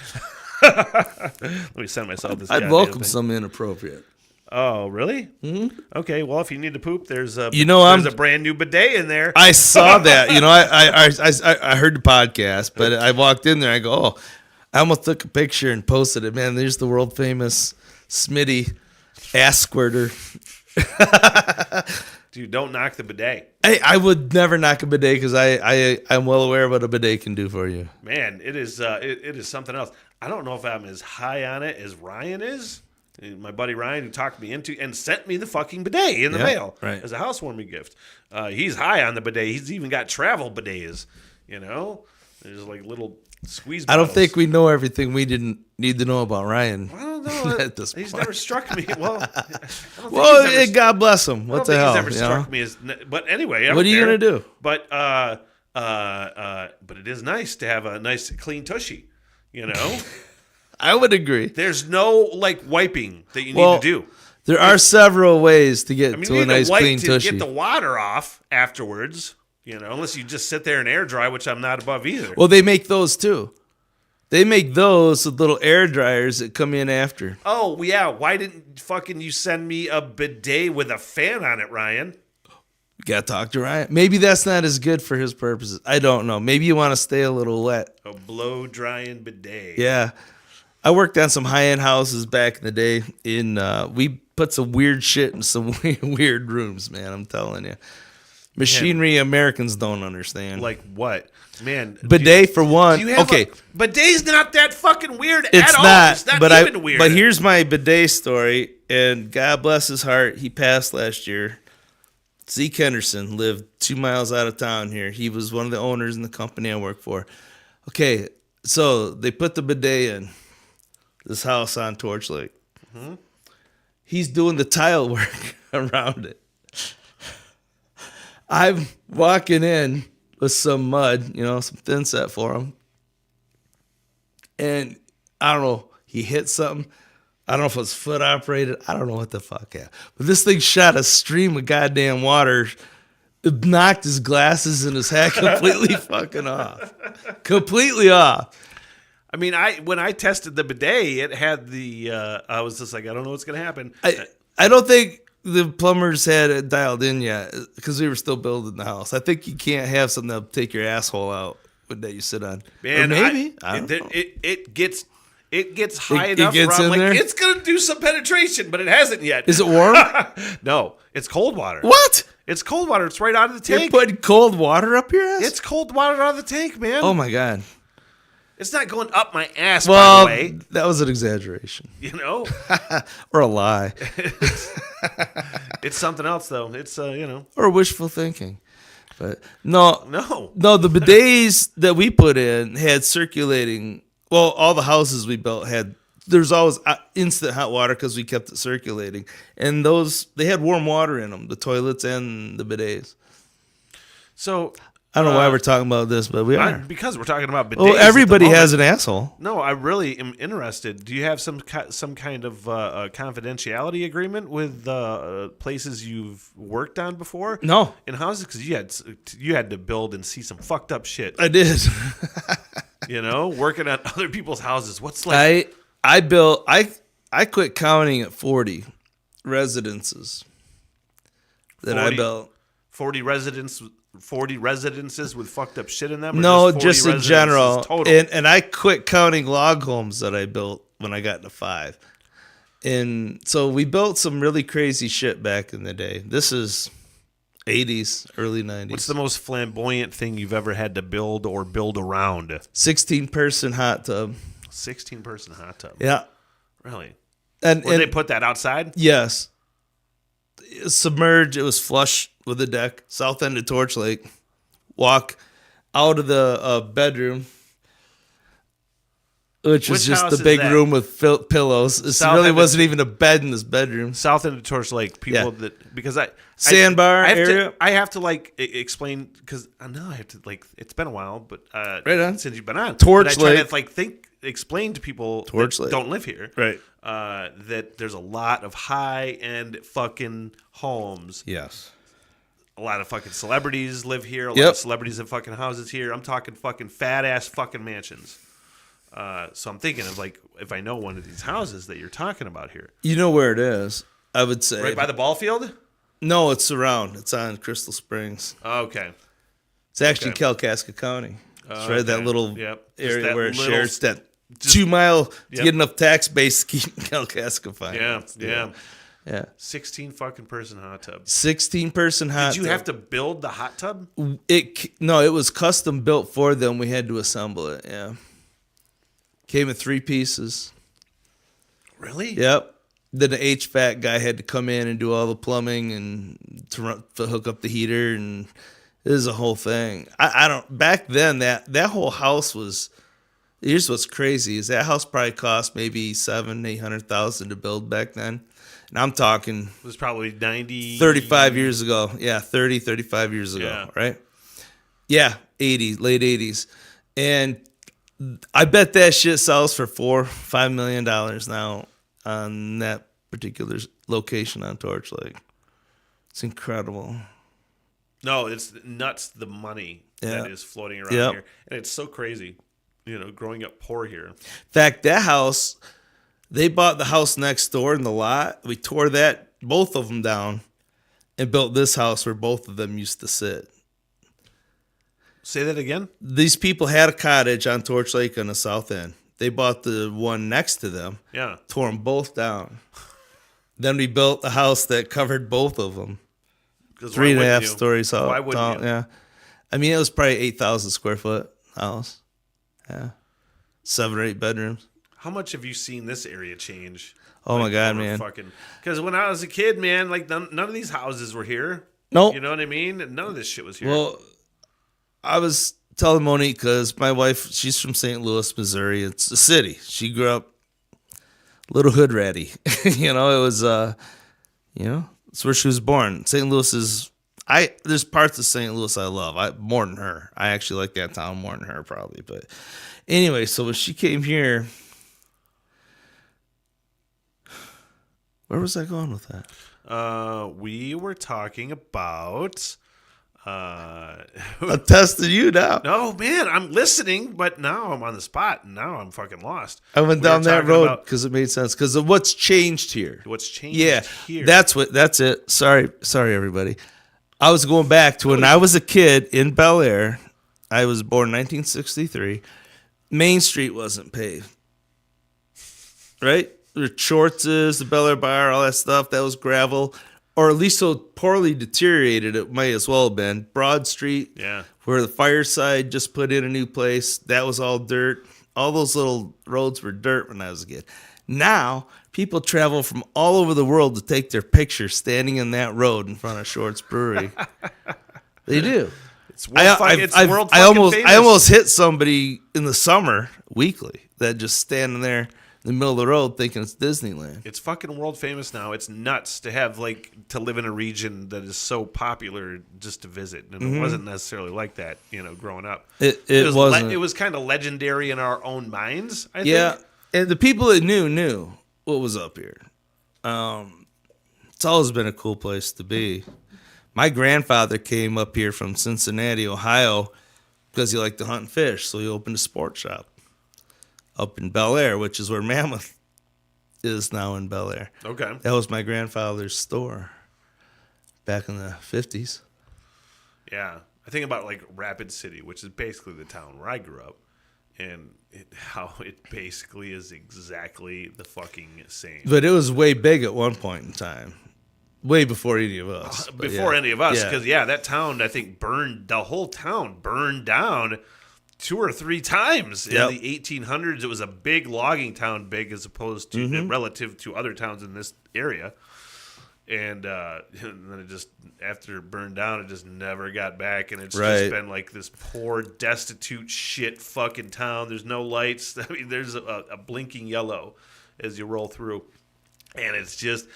Let me send myself this. I'd goddamn welcome thing. some inappropriate. Oh, really? Mm-hmm. Okay. Well, if you need to poop, there's a I'm- a brand new bidet in there. I saw that. I heard the podcast, but I walked in there. I go, oh, I almost took a picture and posted it. Man, there's the world famous Smitty ass squirter. Dude, don't knock the bidet. I would never knock a bidet because I'm well aware of what a bidet can do for you. Man, it is it is something else. I don't know if I'm as high on it as Ryan is. My buddy Ryan, who talked me into and sent me the fucking bidet in the Yeah, mail right. as a housewarming gift. He's high on the bidet. He's even got travel bidets. There's like little squeeze. I don't bottles. think we know everything we didn't need to know about Ryan. I don't know. at this He's point. never struck me. Well, I don't think Well, he's ever, God bless him. I What don't the think hell? he's ever you struck know? me as. But anyway, I don't What are you care. gonna do? But it is nice to have a nice clean tushy. I would agree. There's no like wiping that you need Well, to do. There are several ways to get I mean, to you a need nice to wipe clean to tushy. get the water off afterwards. Unless you just sit there and air dry, which I'm not above either. Well, they make those too. They make those with little air dryers that come in after. Oh yeah, why didn't fucking you send me a bidet with a fan on it, Ryan? You gotta talk to Ryan. Maybe that's not as good for his purposes. I don't know. Maybe you want to stay a little wet. A blow drying bidet. Yeah. I worked on some high-end houses back in the day. We put some weird shit in some weird rooms, man. I'm telling you. Machinery Americans don't understand. Like what? Man. Bidet for one. Okay. Bidet's not that fucking weird It's at all. not, It's not but even weird. But here's my bidet story, and God bless his heart, he passed last year. Zeke Henderson lived 2 miles out of town here. He was one of the owners in the company I work for. Okay, so they put the bidet in this house on Torch Lake. Mm-hmm. He's doing the tile work around it. I'm walking in with some mud, some thin set for him. And I don't know, he hit something. I don't know if it was foot operated. I don't know what the fuck happened. But this thing shot a stream of goddamn water. It knocked his glasses and his hat completely fucking off. Completely off. I mean, when I tested the bidet, it had I was just like, I don't know what's going to happen. I don't think the plumbers had it dialed in yet because we were still building the house. I think you can't have something that'll take your asshole out that you sit on. Man, or maybe. I don't know. It gets high enough gets where I'm in there? it's going to do some penetration, but it hasn't yet. Is it warm? No, it's cold water. What? It's cold water. It's right out of the tank. You're putting cold water up your ass? It's cold water out of the tank, man. Oh, my God. It's not going up my ass, Well, by the way. that was an exaggeration. Or a lie. It's something else, though. It's, Or wishful thinking. But no, the bidets that we put in had circulating. Well, all the houses we built there's always instant hot water because we kept it circulating. And they had warm water in them, the toilets and the bidets. So I don't know why we're talking about this, but we are. Because we're talking about bidets. Well, everybody has an asshole. No, I really am interested. Do you have some kind of confidentiality agreement with places you've worked on before? No. In houses? Because you had to build and see some fucked up shit. I did. Working on other people's houses. What's like... I quit counting at 40 residences that I built. 40 residences with fucked up shit in them? No, just 40 just in general. total? And I quit counting log homes that I built when I got to 5. And so we built some really crazy shit back in the day. This is 80s, early 90s. What's the most flamboyant thing you've ever had to build or build around? 16-person hot tub. 16-person hot tub? Yeah. Really? And they put that outside? Yes. Submerged. It was flush with the deck. South end of Torch Lake. Walk out of the bedroom, which was just the big room with pillows. It really wasn't even a bed in this bedroom. South end of Torch Lake. Sandbar area. I have to explain because I know I have to it's been a while, but right on. Since you've been on Torch Lake. I try to explain to people that don't live here, right? That there's a lot of high end fucking homes. Yes. A lot of fucking celebrities live here. A lot of celebrities have fucking houses here. I'm talking fucking fat ass fucking mansions. So I'm thinking of if I know one of these houses that you're talking about here. You know where it is? I would say right by the ball field. No, it's around. It's on Crystal Springs. Oh, okay. It's actually Kalkaska County. It's right that little area where it shares that 2 mile to get enough tax base to keep Kalkaska financed. Yeah. 16 fucking person hot tub. 16-person hot tub. Did you have to build the hot tub? No, it was custom built for them. We had to assemble it. Yeah. Came in 3 pieces. Really? Yep. Then the HVAC guy had to come in and do all the plumbing and to hook up the heater, and it was a whole thing. I don't. Back then, that whole house was. Here's what's crazy is that house probably cost maybe $700,000-800,000 to build back then. And I'm talking. It was probably 35 years ago. Yeah, 35 years ago, right? Yeah, late 80s. And I bet that shit sells for $4-5 million now on that particular location on Torch Lake. It's incredible. No, it's nuts the money that is floating around here. And it's so crazy, growing up poor here. In fact, that house, they bought the house next door in the lot. We tore both of them down and built this house where both of them used to sit. Say that again? These people had a cottage on Torch Lake on the south end. They bought the one next to them. Yeah. Tore them both down. Then we built a house that covered both of them. 'Cause Three and why a half wouldn't you? stories tall. Why wouldn't you? Yeah. I mean, it was probably 8,000 square foot house. Yeah. 7 or 8 bedrooms. How much have you seen this area change? Oh my God, over man. Because when I was a kid, man, like none of these houses were here. Nope. You know what I mean? None of this shit was here. Well, I was telling Monique because my wife, she's from St. Louis, Missouri. It's a city. She grew up a little hood ratty. You know, it was, it's where she was born. St. Louis is, there's parts of St. Louis I love. More than her. I actually like that town more than her probably. But anyway, so when she came here, where was I going with that? We were talking about. I'm testing you now. No, man, I'm listening, but now I'm on the spot, and now I'm fucking lost. I went We down were that talking road about because it made sense. Because of what's changed here. what's changed Yeah, here. that's it. Sorry, everybody. I was going back to when I was a kid in Bel Air. I was born in 1963. Main Street wasn't paved. Right? The Shorts, the Bel Air Bar, all that stuff, that was gravel. Or at least so poorly deteriorated, it might as well have been. Broad Street, Yeah. where the Fireside just put in a new place, that was all dirt. All those little roads were dirt when I was a kid. Now, people travel from all over the world to take their picture standing in that road in front of Shorts Brewery. They do. It's world fucking I famous. almost hit somebody in the summer weekly that just standing there in the middle of the road thinking it's Disneyland. It's fucking world famous now. It's nuts to have to live in a region that is so popular just to visit, and it wasn't necessarily like that, growing up. It wasn't. It was kind of legendary in our own minds. I Yeah, think. and the people that knew what was up here. It's always been a cool place to be. My grandfather came up here from Cincinnati, Ohio, because he liked to hunt and fish, so he opened a sports shop up in Bel Air, which is where Mammoth is now in Bel Air. Okay. That was my grandfather's store back in the 50s. Yeah, I think about Rapid City, which is basically the town where I grew up, and how it basically is exactly the fucking same. But it was way big at one point in time. Way before any of us. But Before any of us, Yeah. because that town, I think, the whole town burned down 2 or 3 times Yep. in the 1800s. It was a big logging town, big as opposed to relative to other towns in this area. And then it just, after it burned down, it just never got back. And it's just been this poor, destitute shit fucking town. There's no lights. I mean, there's a blinking yellow as you roll through. And it's just...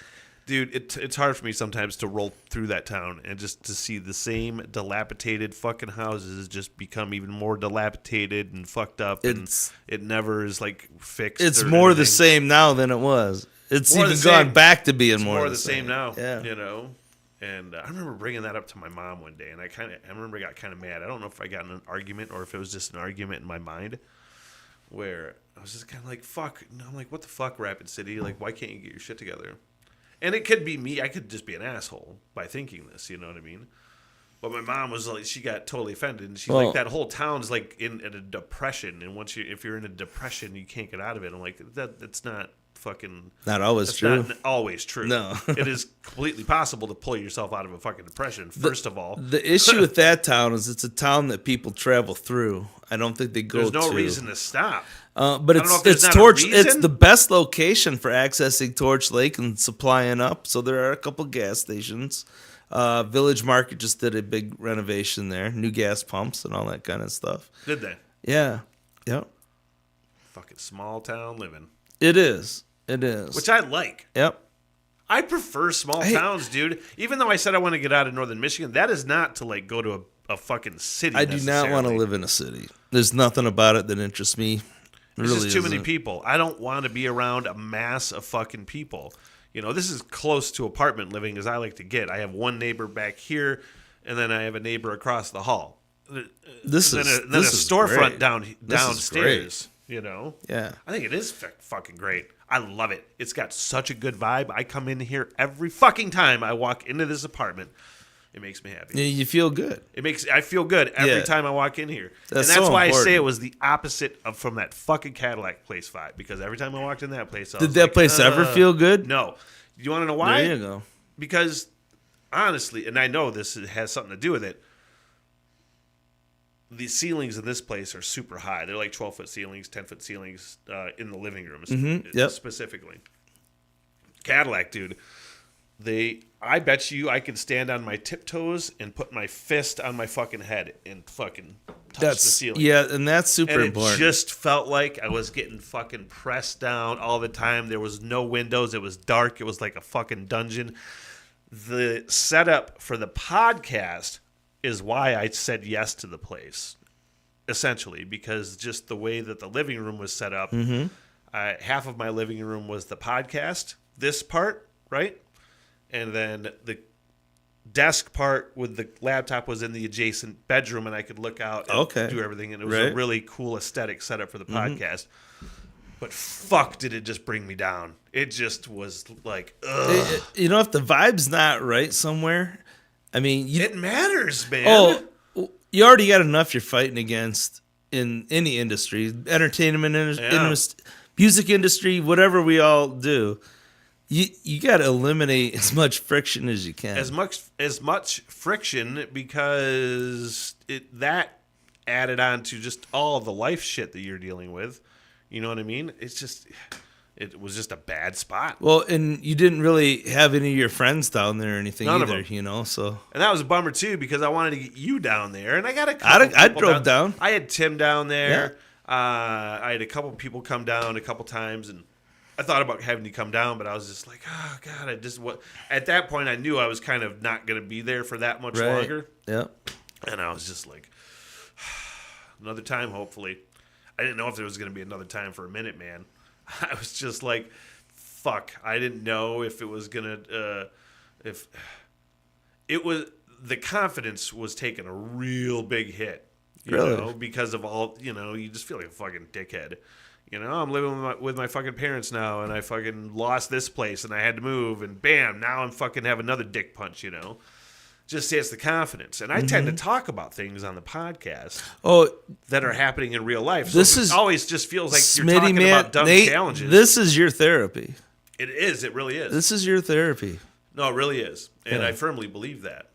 Dude, it's hard for me sometimes to roll through that town and just to see the same dilapidated fucking houses just become even more dilapidated and fucked up, and it never is fixed. It's or more anything. the same now than it was. It's More even the gone same. back to being It's more the same now. Yeah. And I remember bringing that up to my mom one day, and I remember I got kind of mad. I don't know if I got in an argument or if it was just an argument in my mind, where I was just kind of like, "Fuck," and I'm like, "What the fuck, Rapid City? Why can't you get your shit together?" And it could be me. I could just be an asshole by thinking this. You know what I mean? But my mom was she got totally offended, and she's that whole town's in a depression, and if you're in a depression, you can't get out of it. I'm like, that's not fucking. Not always true. Not always true. No. It is completely possible to pull yourself out of a fucking depression. First of all, The issue with that town is it's a town that people travel through. I don't think they go there's no to. reason to stop. But I don't know if there's it's not a Torch. It's reason. the best location for accessing Torch Lake and supplying up. So there are a couple gas stations. Village Market just did a big renovation there, new gas pumps and all that kind of stuff. Did they? Yeah, yep. Fucking small town living, It is. It is. which I like. Yep. I prefer small towns, dude. Even though I said I want to get out of northern Michigan, that is not to go to a fucking city. I do not want to live in a city. There's nothing about it that interests me. There's really just too many isn't. people. I don't want to be around a mass of fucking people. This is close to apartment living as I like to get. I have one neighbor back here, and then I have a neighbor across the hall. This and is then a storefront great. downstairs. Yeah. I think it is fucking great. I love it. It's got such a good vibe. I come in here every fucking time I walk into this apartment. It makes me happy. You feel good. I feel good every Yeah. time I walk in here. That's and that's so why I important. say it was the opposite of from that fucking Cadillac place vibe. Because every time I walked in that place, I Did was that like, place ever feel good? No. You want to know why? There you go. Because honestly, and I know this has something to do with it, the ceilings in this place are super high. They're like 12-foot ceilings, 10-foot ceilings in the living rooms specifically. Cadillac, dude. I bet you I could stand on my tiptoes and put my fist on my fucking head and fucking touch the ceiling. Yeah, and that's super important. It just felt like I was getting fucking pressed down all the time. There was no windows. It was dark. It was like a fucking dungeon. The setup for the podcast is why I said yes to the place, essentially, because just the way that the living room was set up, half of my living room was the podcast, this part, right? And then the desk part with the laptop was in the adjacent bedroom, and I could look out and do everything. And it was a really cool aesthetic setup for the podcast. But fuck, did it just bring me down. It just was like, ugh. You know, if the vibe's not right somewhere, I mean... it matters, man. Oh, you already got enough you're fighting against in any industry. Entertainment industry, music industry, whatever we all do. You got to eliminate as much friction as you can. As much friction, because that added on to just all of the life shit that you're dealing with. You know what I mean? It was just a bad spot. Well, and you didn't really have any of your friends down there or anything either, you know. So, and that was a bummer too, because I wanted to get you down there, and I got a couple. I drove down. I had Tim down there. Yeah. I had a couple people come down a couple times, and I thought about having you come down, but I was just like, oh god, at that point I knew I was kind of not going to be there for that much longer. Yeah. And I was just like, another time, hopefully. I didn't know if there was going to be another time for a minute, man. I was just like, fuck. I didn't know if it was going to, if it was, the confidence was taking a real big hit. You know, because of all, you know, you just feel like a fucking dickhead. You know, I'm living with my fucking parents now, and I fucking lost this place, and I had to move, and bam, now I'm fucking have another dick punch, you know. Just it's the confidence. And I tend to talk about things on the podcast that are happening in real life. So it always just feels like Smitty, you're talking about dumb challenges. This is your therapy. It is. It really is. This is your therapy. No, it really is. And I firmly believe that.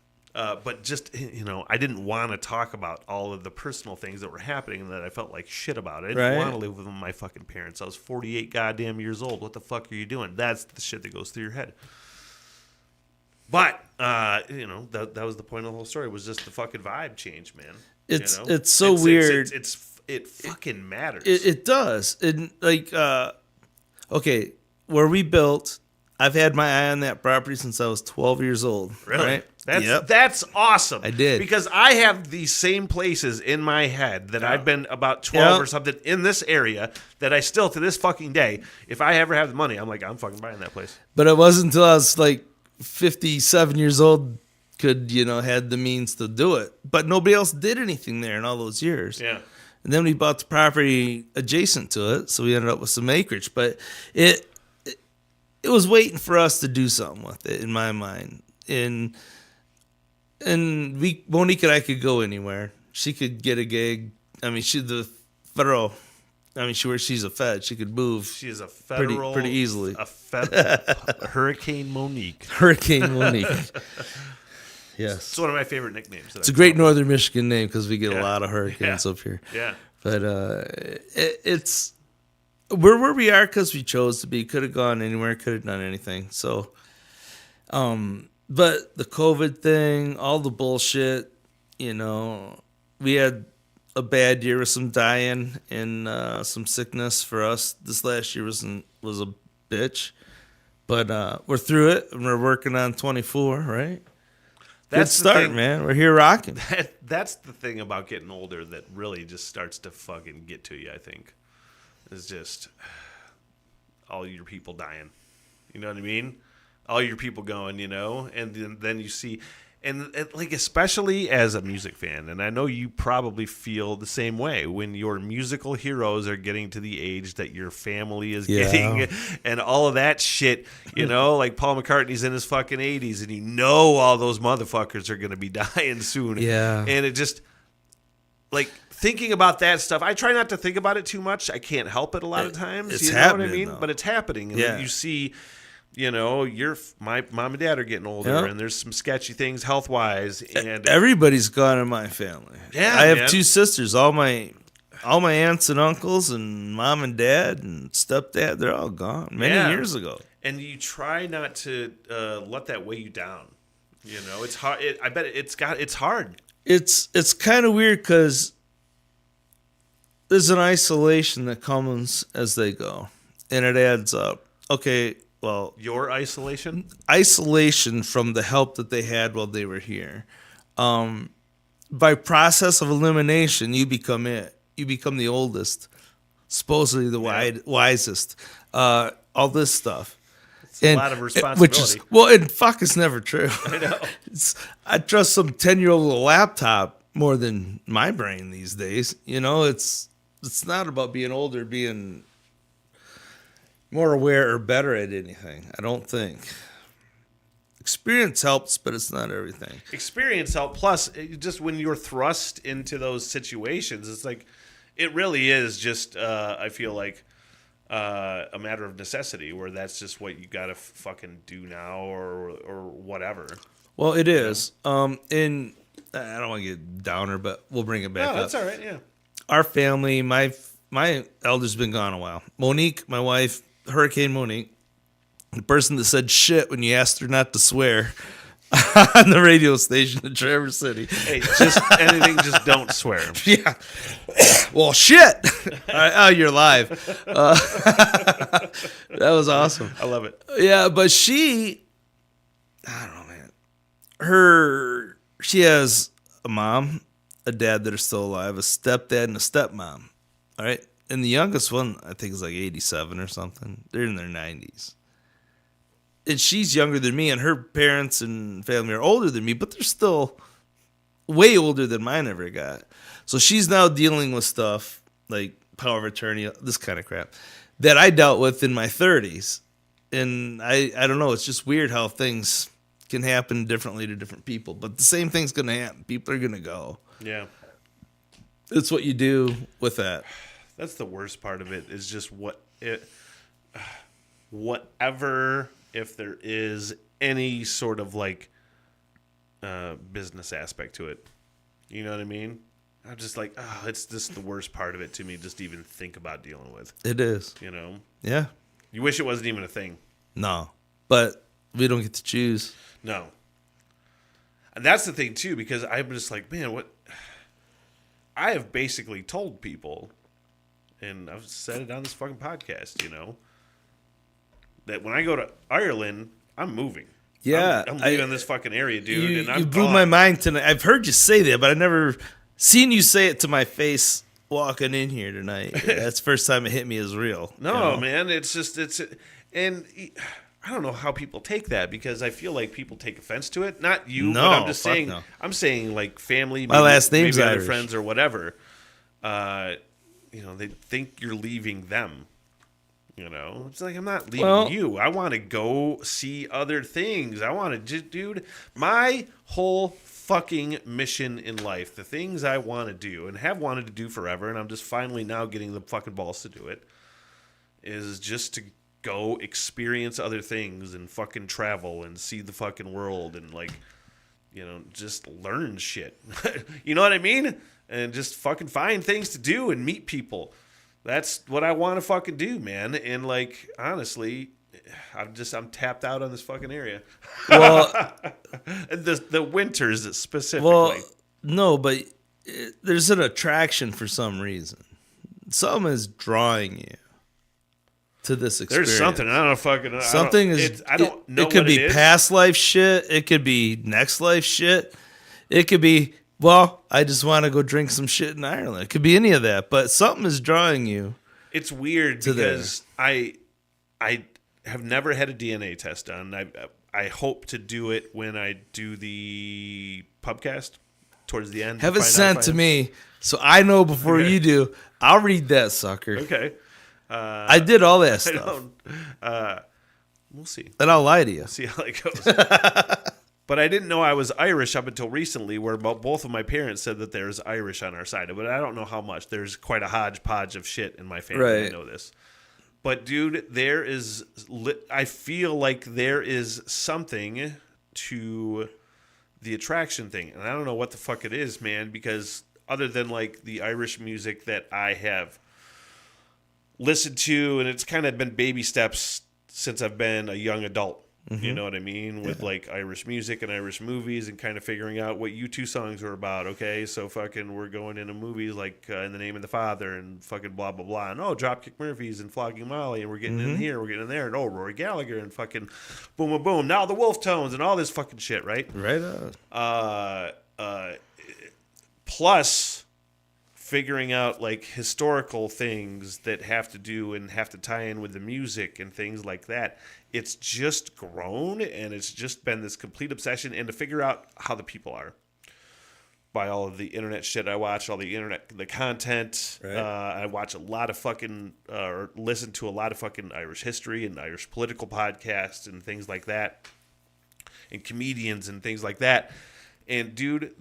But just, you know, I didn't want to talk about all of the personal things that were happening and that I felt like shit about. I didn't want to live with my fucking parents. I was 48 goddamn years old. What the fuck are you doing? That's the shit that goes through your head. But, you know, that was the point of the whole story, was just the fucking vibe change, man. It's so weird. It fucking matters. It does. And like, okay, where we built, I've had my eye on that property since I was 12 years old. Really? Right? That's awesome. I did. Because I have these same places in my head that I've been about 12 or something in this area that I still, to this fucking day, if I ever have the money, I'm like, I'm fucking buying that place. But it wasn't until I was like 57 years old had the means to do it. But nobody else did anything there in all those years. Yeah. And then we bought the property adjacent to it, so we ended up with some acreage. But it was waiting for us to do something with it, in my mind. And Monique and I could go anywhere. She could get a gig. I mean, she's a Fed. She could move. She is a federal pretty easily. A federal Hurricane Monique. Hurricane Monique. Yes, it's one of my favorite nicknames. It's a great Northern Michigan name because we get a lot of hurricanes up here. Yeah, but it's we're where we are because we chose to be. Could have gone anywhere. Could have done anything. So, but the COVID thing, all the bullshit, we had a bad year with some dying and some sickness for us. This last year was a bitch, but we're through it and we're working on 24, right? That's good start, man. We're here rocking. That's the thing about getting older that really just starts to fucking get to you, I think. Is just all your people dying. You know what I mean? All your people going, and then you see, and like, especially as a music fan, and I know you probably feel the same way when your musical heroes are getting to the age that your family is getting, and all of that shit, like Paul McCartney's in his fucking 80s, and all those motherfuckers are going to be dying soon. Yeah. And it just, like, thinking about that stuff, I try not to think about it too much. I can't help it a lot of times. It's you know what I happening, mean? though. But it's happening. And then you see, you know, my mom and dad are getting older, Yeah. and there's some sketchy things health wise, and Everybody's gone in my family. Yeah, I have man. 2 sisters. All my aunts and uncles and mom and dad and stepdad, they're all gone many Yeah. years ago. and you try not to let that weigh you down. You know, it's hard. I bet it's hard. It's kind of weird because there's an isolation that comes as they go, and it adds up. Okay, well, Your isolation. isolation from the help that they had while they were here. By process of elimination, you become it. You become the oldest, supposedly the wisest. All this stuff. It's a lot of responsibility. And fuck, it's never true. I know. I trust some 10-year-old with a laptop more than my brain these days. You know, it's not about being older, being more aware or better at anything. I don't think. Experience helps, but it's not everything. Experience help. Plus, just when you're thrust into those situations, it's like it really is just. I feel like a matter of necessity, where that's just what you gotta fucking do now, or whatever. Well, it is. And I don't want to get downer, but we'll bring it back up. No, that's all right. Yeah. Our family, my elder's been gone a while. Monique, my wife, Hurricane Monique, the person that said shit when you asked her not to swear on the radio station in Traverse City. Hey, just anything, just don't swear. Yeah. Well, shit. Oh, you're live. That was awesome. I love it. Yeah, but I don't know, man. She has a mom, a dad that are still alive, a stepdad, and a stepmom. All right. And the youngest one, I think, is like 87 or something. They're in their 90s. And she's younger than me, and her parents and family are older than me, but they're still way older than mine ever got. So she's now dealing with stuff like power of attorney, this kind of crap, that I dealt with in my 30s. And I don't know, it's just weird how things can happen differently to different people. But the same thing's going to happen. People are going to go. Yeah. It's what you do with that. That's the worst part of it, is just whatever, if there is any sort of like business aspect to it. You know what I mean? I'm just like, it's just the worst part of it to me, just to even think about dealing with. It is. You know? Yeah. You wish it wasn't even a thing. No. But we don't get to choose. No. And that's the thing, too, because I'm just like, man, what? I have basically told people, and I've said it on this fucking podcast, you know, that when I go to Ireland, I'm moving. Yeah. I'm leaving this fucking area, dude, and I'm you blew gone. my mind tonight. I've heard you say that, but I've never seen you say it to my face walking in here tonight. That's the first time it hit me as real. No, you know? man, and I don't know how people take that, because I feel like people take offense to it. Not you, No, but I'm just fuck saying. no. I'm saying like family, My last name's maybe other Irish. friends or whatever. You know, they think you're leaving them. You know, it's like, I'm not leaving you. I want to go see other things. I want to just, dude, my whole fucking mission in life, the things I want to do and have wanted to do forever, and I'm just finally now getting the fucking balls to do it, is just to go experience other things and fucking travel and see the fucking world and, like, you know, just learn shit. You know what I mean? And just fucking find things to do and meet people. That's what I want to fucking do, man. And, like, honestly, I'm tapped out on this fucking area. Well, the winters specifically. well, no, but there's an attraction for some reason. Something is drawing you to this experience. There's something. I don't know fucking. Something I don't know It could what be it is. past life shit. It could be next life shit. It could be, well, I just want to go drink some shit in Ireland. It could be any of that, but something is drawing you. It's weird to because I have never had a DNA test done. I hope to do it when I do the pubcast towards the end. Have it sent to me so I know before you do. I'll read that sucker. Okay. I did all that I stuff. don't. We'll see. And I'll lie to you. See how it goes. But I didn't know I was Irish up until recently, where both of my parents said that there's Irish on our side. But I don't know how much. There's quite a hodgepodge of shit in my family. Right. I know this. But dude, I feel like there is something to the attraction thing, and I don't know what the fuck it is, man, because other than like the Irish music that I have listened to, and it's kind of been baby steps since I've been a young adult. You know what I mean? With like Irish music and Irish movies and kind of figuring out what U2 songs are about. Okay, so fucking we're going into movies like In the Name of the Father and fucking blah, blah, blah. And Dropkick Murphys and Flogging Molly, and we're getting in here, we're getting in there. And Rory Gallagher and fucking boom, boom, boom. Now the Wolf Tones and all this fucking shit, right? Right on. Plus figuring out like historical things that have to do and have to tie in with the music and things like that. It's just grown, and it's just been this complete obsession, and to figure out how the people are by all of the internet shit I watch, all the content. Right. I watch a lot of fucking, or listen to a lot of fucking Irish history and Irish political podcasts and things like that, and comedians and things like that. And dude,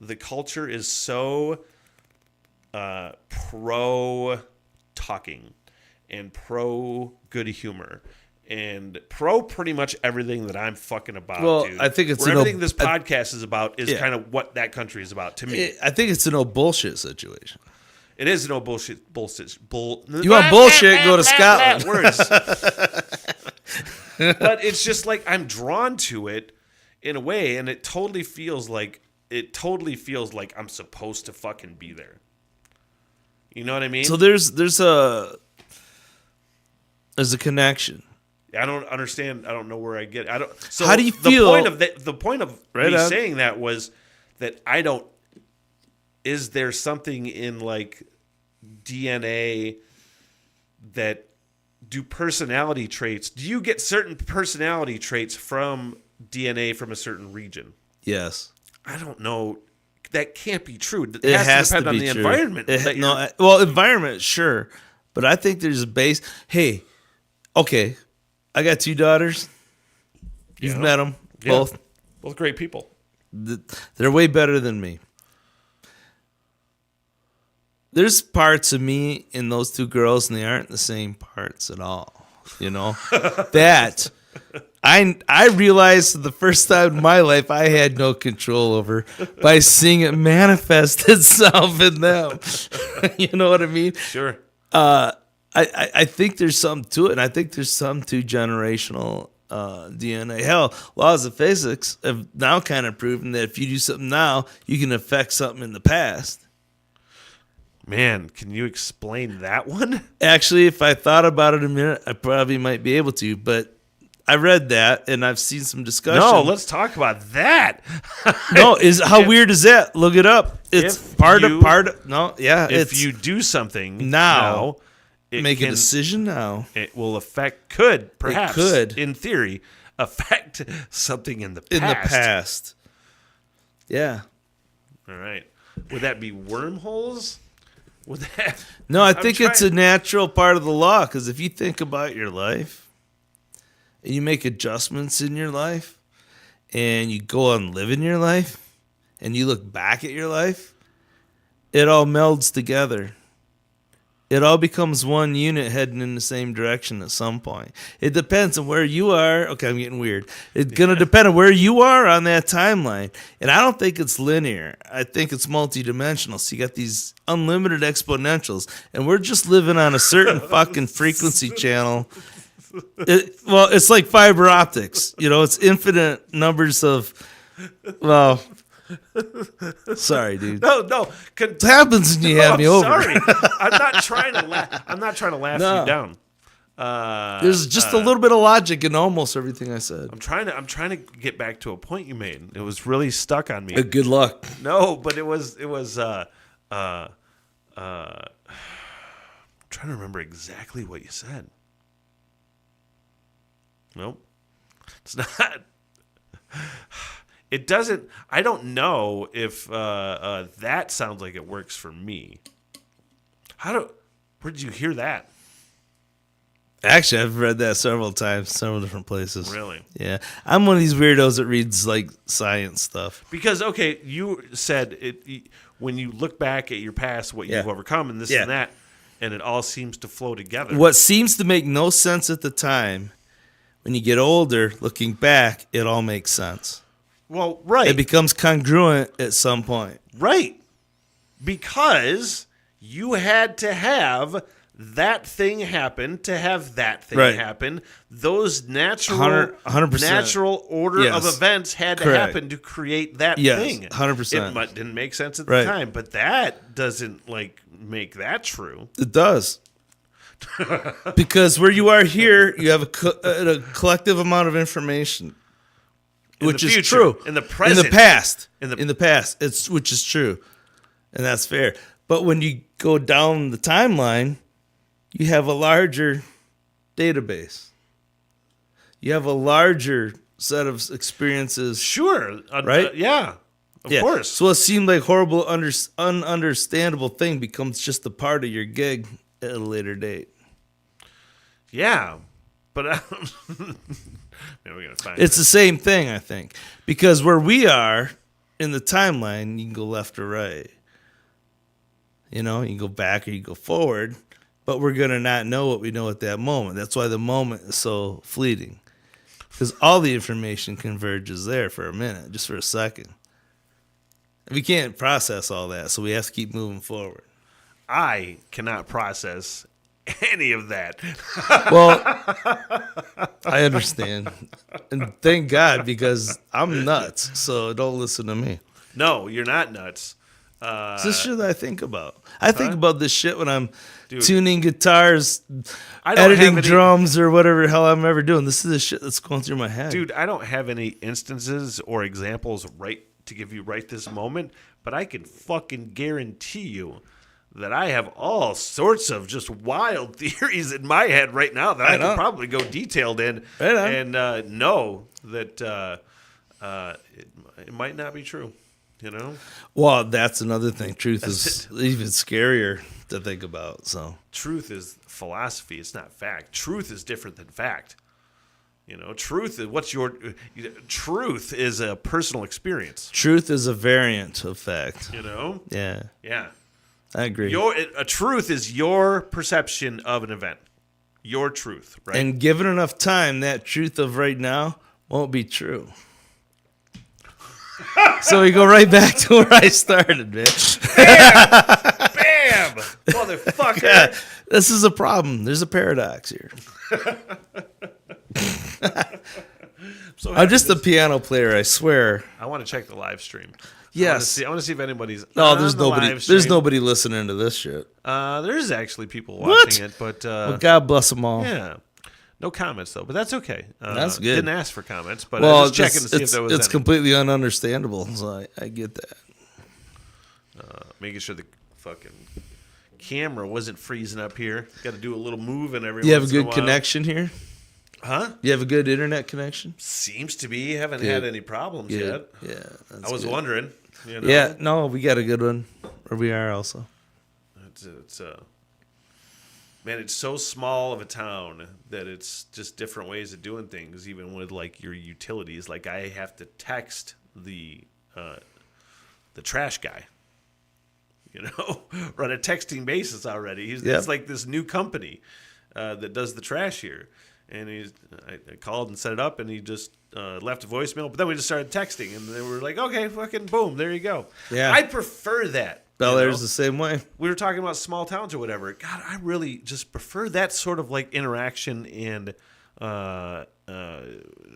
the culture is so pro talking and pro good humor and pro pretty much everything that I'm fucking about. Well, dude. I think it's everything this podcast is about is kind of what that country is about to me. I think it's a no bullshit situation. It is no bullshit. You want bullshit? Go to Scotland. Words. But it's just like I'm drawn to it in a way, and it totally feels like I'm supposed to fucking be there. You know what I mean? So there's a connection. I don't understand. I don't know where I get. I don't. So how do you feel? The point of me saying that was that I don't. Is there something in like DNA that do personality traits? Do you get certain personality traits from DNA from a certain region? Yes. I don't know. That can't be true. It has to depend to on be the true. environment. Environment, sure, but I think there's a base. Hey, okay, I got 2 daughters. You've met them both. Both great people. They're way better than me. There's parts of me in those 2 girls, and they aren't the same parts at all. You know that. I realized the first time in my life I had no control over by seeing it manifest itself in them. You know what I mean? Sure. I think there's something to it, and I think there's some to generational DNA. Hell, laws of physics have now kind of proven that if you do something now, you can affect something in the past. Man, can you explain that one? Actually, if I thought about it a minute, I probably might be able to, but I read that, and I've seen some discussion. No, let's talk about that. No, how weird is that? Look it up. It's part of. No, yeah. If you do something now make a decision now. It will perhaps, in theory, affect something in the past. In the past. Yeah. All right. Would that be wormholes? Would that? No, I think it's a natural part of the law, because if you think about your life, and you make adjustments in your life, and you go on living your life, and you look back at your life, it all melds together. It all becomes one unit heading in the same direction at some point. It depends on where you are. Okay, I'm getting weird. It's going to depend on where you are on that timeline. And I don't think it's linear. I think it's multidimensional. So you got these unlimited exponentials, and we're just living on a certain fucking frequency channel. It's like fiber optics. You know, it's infinite numbers of. Well, sorry, dude. No. It happens when you have me over. Sorry, I'm not trying to laugh. I'm not trying to laugh you down. There's just a little bit of logic in almost everything I said. I'm trying to get back to a point you made. It was really stuck on me. Good luck. No, but it was. I'm trying to remember exactly what you said. Nope. It's not. It doesn't. I don't know if that sounds like it works for me. Where did you hear that? Actually, I've read that several times, several different places. Really? Yeah. I'm one of these weirdos that reads like science stuff. Because, okay, you said when you look back at your past, what you've overcome and this and that, and it all seems to flow together. What seems to make no sense at the time, when you get older, looking back, it all makes sense. Well, right. It becomes congruent at some point. Right. Because you had to have that thing happen to have that thing happen. Those natural 100%. natural order of events had to happen to create that thing. 100%. It didn't make sense at the time, but that doesn't make that true. It does. Because where you are here, you have a collective amount of information, which is true. In the present. In the past, which is true, and that's fair. But when you go down the timeline, you have a larger database. You have a larger set of experiences. Sure. Right? Yeah. Of course. So it seemed like horrible, ununderstandable thing becomes just a part of your gig at a later date. Yeah. But maybe we're gonna find it's the same thing, I think. Because where we are in the timeline, you can go left or right. You know, you can go back or you go forward. But we're going to not know what we know at that moment. That's why the moment is so fleeting. Because all the information converges there for a minute, just for a second. We can't process all that, so we have to keep moving forward. I cannot process any of that. Well, I understand. And thank God, because I'm nuts, so don't listen to me. No, you're not nuts. It's this shit that I think about. I think about this shit when I'm tuning guitars, editing drums, or whatever the hell I'm ever doing. This is the shit that's going through my head. Dude, I don't have any instances or examples to give you right this moment, but I can fucking guarantee you that I have all sorts of just wild theories in my head right now that I can probably go detailed in and know that it might not be true. You know? Well, that's another thing. Truth is even scarier to think about. So truth is philosophy. It's not fact. Truth is different than fact. You know, truth is truth is a personal experience. Truth is a variant of fact. You know? Yeah. Yeah. I agree. A truth is your perception of an event. Your truth, right? And given enough time, that truth of right now won't be true. So we go right back to where I started, bitch. Bam! Motherfucker. Yeah, this is a problem. There's a paradox here. I'm just a piano player, I swear. I want to check the live stream. Yes. I want to see if anybody's there's nobody. There's nobody listening to this shit. There's actually people watching it, but well, God bless them all. Yeah. No comments, though, but that's okay. That's good. Didn't ask for comments, but I was just checking to see if there was It's completely ununderstandable, so I get that. Making sure the fucking camera wasn't freezing up here. Got to do a little moving every once in a while. You have a good connection here? Huh? You have a good internet connection? Seems to be. Haven't had any problems yet. Yeah. I was wondering. You know? Yeah, no, we got a good one. Where we are also. Man, it's so small of a town that it's just different ways of doing things, even with like your utilities. Like I have to text the trash guy, you know, or on a texting basis already. It's like this new company that does the trash here. And I called and set it up, and he just left a voicemail. But then we just started texting, and they were like, okay, fucking boom, there you go. Yeah. I prefer that. Bel Air's the same way. We were talking about small towns or whatever. God, I really just prefer that sort of like interaction and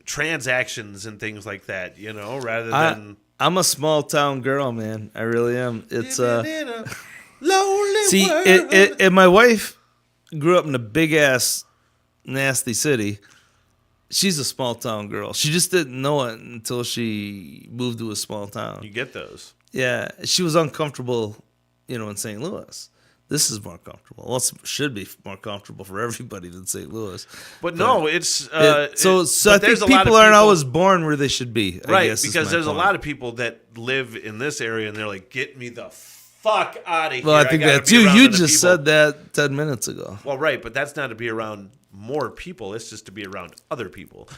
transactions and things like that, you know, rather than... I'm a small town girl, man. I really am. It's lonely see, and my wife grew up in a big-ass nasty city. She's a small town girl. She just didn't know it until she moved to a small town. You get those. Yeah, she was uncomfortable, in St. Louis. This is more comfortable. Well, it should be more comfortable for everybody than St. Louis. But no, it's... so I think people aren't always born where they should be, I guess, because there's a lot of people that live in this area, and they're like, get me the fuck out of here. Well, I think that's you. You just said that 10 minutes ago. Well, right, but that's not to be around more people. It's just to be around other people.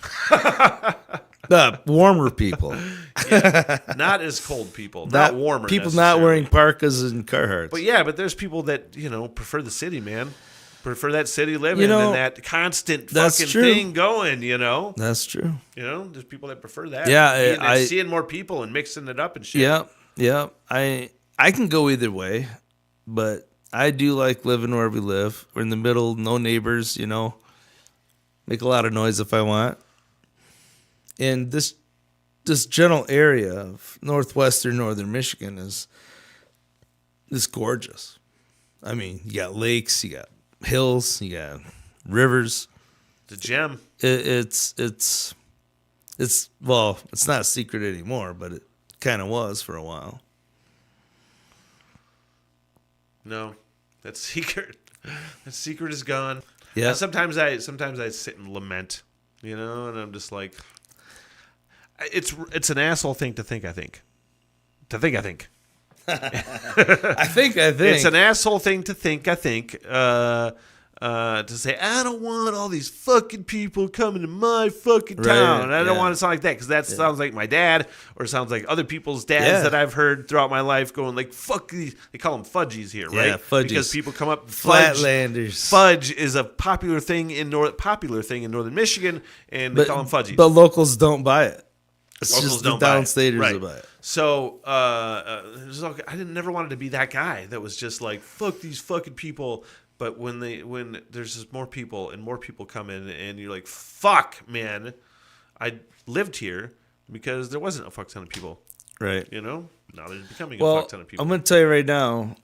Warmer people. Not as cold people. Not warmer. People not wearing parkas and Carhartts. But there's people that, prefer the city, man. Prefer that city living and that constant fucking thing going, That's true. There's people that prefer that. Yeah, seeing more people and mixing it up and shit. Yeah. I can go either way, but I do like living where we live. We're in the middle, no neighbors, Make a lot of noise if I want. And this general area of northern Michigan is gorgeous. I mean, you got lakes, you got hills, you got rivers. The gem. It's not a secret anymore, but it kind of was for a while. No, that secret is gone. Yeah. And sometimes I sit and lament, and I'm just like, it's an asshole thing to think. I think. It's an asshole thing to think. I think. To say, I don't want all these fucking people coming to my fucking town. And I don't want to sound like that because that sounds like my dad or sounds like other people's dads that I've heard throughout my life going like, fuck these. They call them fudgies here, right? Yeah, fudgies. Because people come up, Flatlanders. Fudge is a popular thing in northern Michigan, and they call them fudgies. But locals don't buy it. It's Locals just don't the buy it. downstaters Right. that buy it. So I never wanted to be that guy that was just like, fuck these fucking people. But when there's just more people and more people come in and you're like, fuck, man, I lived here because there wasn't a fuck ton of people. Right. Now there's becoming a fuck ton of people. I'm going to tell you right now,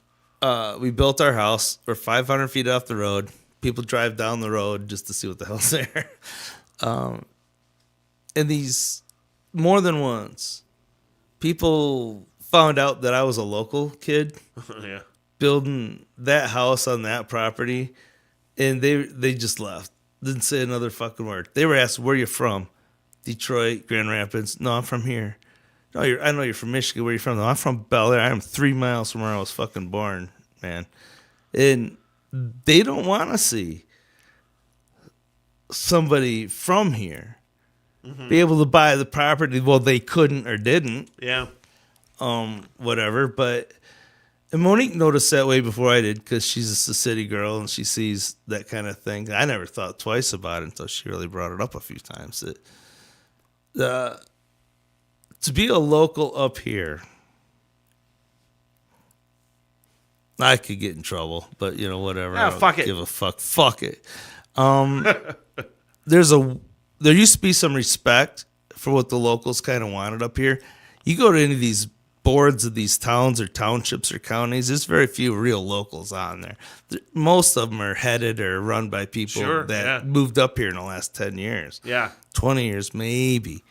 we built our house. We're 500 feet off the road. People drive down the road just to see what the hell's there. And these, more than once, people found out that I was a local kid. Yeah. Building that house on that property, and they just left. Didn't say another fucking word. They were asked, where you from? Detroit, Grand Rapids. No, I'm from here. No, I know you're from Michigan. Where you from? No, I'm from Bel Air. I'm 3 miles from where I was fucking born, man. And they don't want to see somebody from here be able to buy the property. Well, they couldn't or didn't. Yeah. Whatever, but... And Monique noticed that way before I did because she's a city girl and she sees that kind of thing. I never thought twice about it until she really brought it up a few times. To be a local up here, I could get in trouble, but whatever. I don't fuck it. Give a fuck. Fuck it. There used to be some respect for what the locals kind of wanted up here. You go to any of these boards of these towns or townships or counties, there's very few real locals on there. Most of them are headed or run by people that moved up here in the last 10 years. Yeah. 20 years, maybe.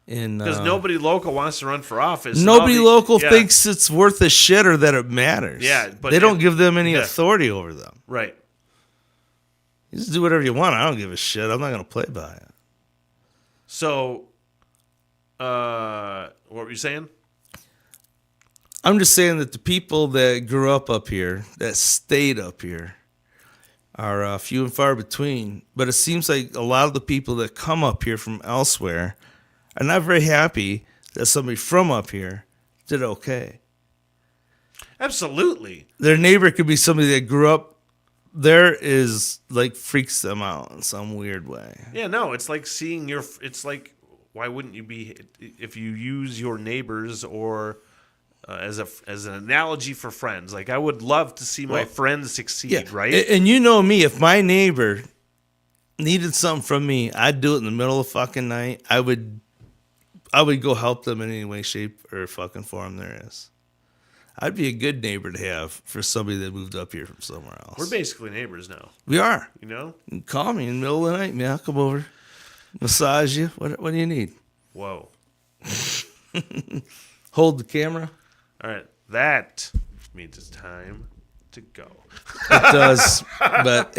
Because nobody local wants to run for office. Nobody local thinks it's worth a shit or that it matters. Yeah. But they don't give them any authority over them. Right. You just do whatever you want. I don't give a shit. I'm not going to play by it. So, what were you saying? I'm just saying that the people that grew up here, that stayed up here, are few and far between. But it seems like a lot of the people that come up here from elsewhere are not very happy that somebody from up here did okay. Absolutely. Their neighbor could be somebody that grew up there, is like freaks them out in some weird way. Yeah, no, it's like seeing it's like, why wouldn't you be, if you use your neighbors or... as an analogy for friends, like I would love to see my friends succeed, right? And you know me, if my neighbor needed something from me, I'd do it in the middle of fucking night. I would go help them in any way, shape, or fucking form there is. I'd be a good neighbor to have for somebody that moved up here from somewhere else. We're basically neighbors now. We are. You can call me in the middle of the night, man. I'll come over, massage you. What do you need? Whoa. Hold the camera. All right, that means it's time to go. It does, but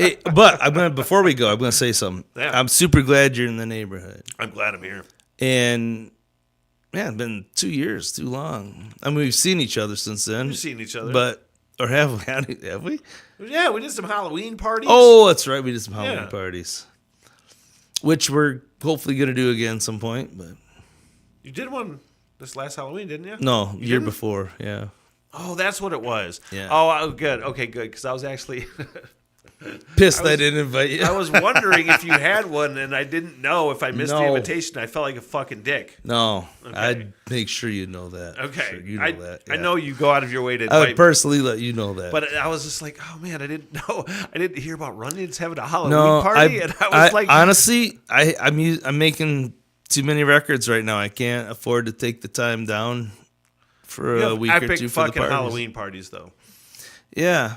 before we go, I'm gonna say something. Yeah. I'm super glad you're in the neighborhood. I'm glad I'm here. And man, it's been 2 years, too long. I mean, we've seen each other since then. We've seen each other, have we? Yeah, we did some Halloween parties. Oh, that's right, we did some Halloween parties, which we're hopefully gonna do again some point. But You did one this last Halloween, didn't you? No, You year didn't? before. Yeah. Oh, that's what it was. Yeah. Oh, good. Okay, good. Because I was actually Pissed I didn't invite you. I was wondering if you had one, and I didn't know if I missed the No. invitation. I felt like a fucking dick. No, Okay. I'd make sure you know that. Okay, Sure, you know I, that. I yeah. know you go out of your way to I invite would me, personally let you know that. but I was just like, oh man, I didn't know. I didn't hear about Runyon's having a Halloween no, party, and I was like, honestly, I'm making too many records right now. I can't afford to take the time down for you a have week or epic two for the fucking parties. Halloween parties, though. Yeah.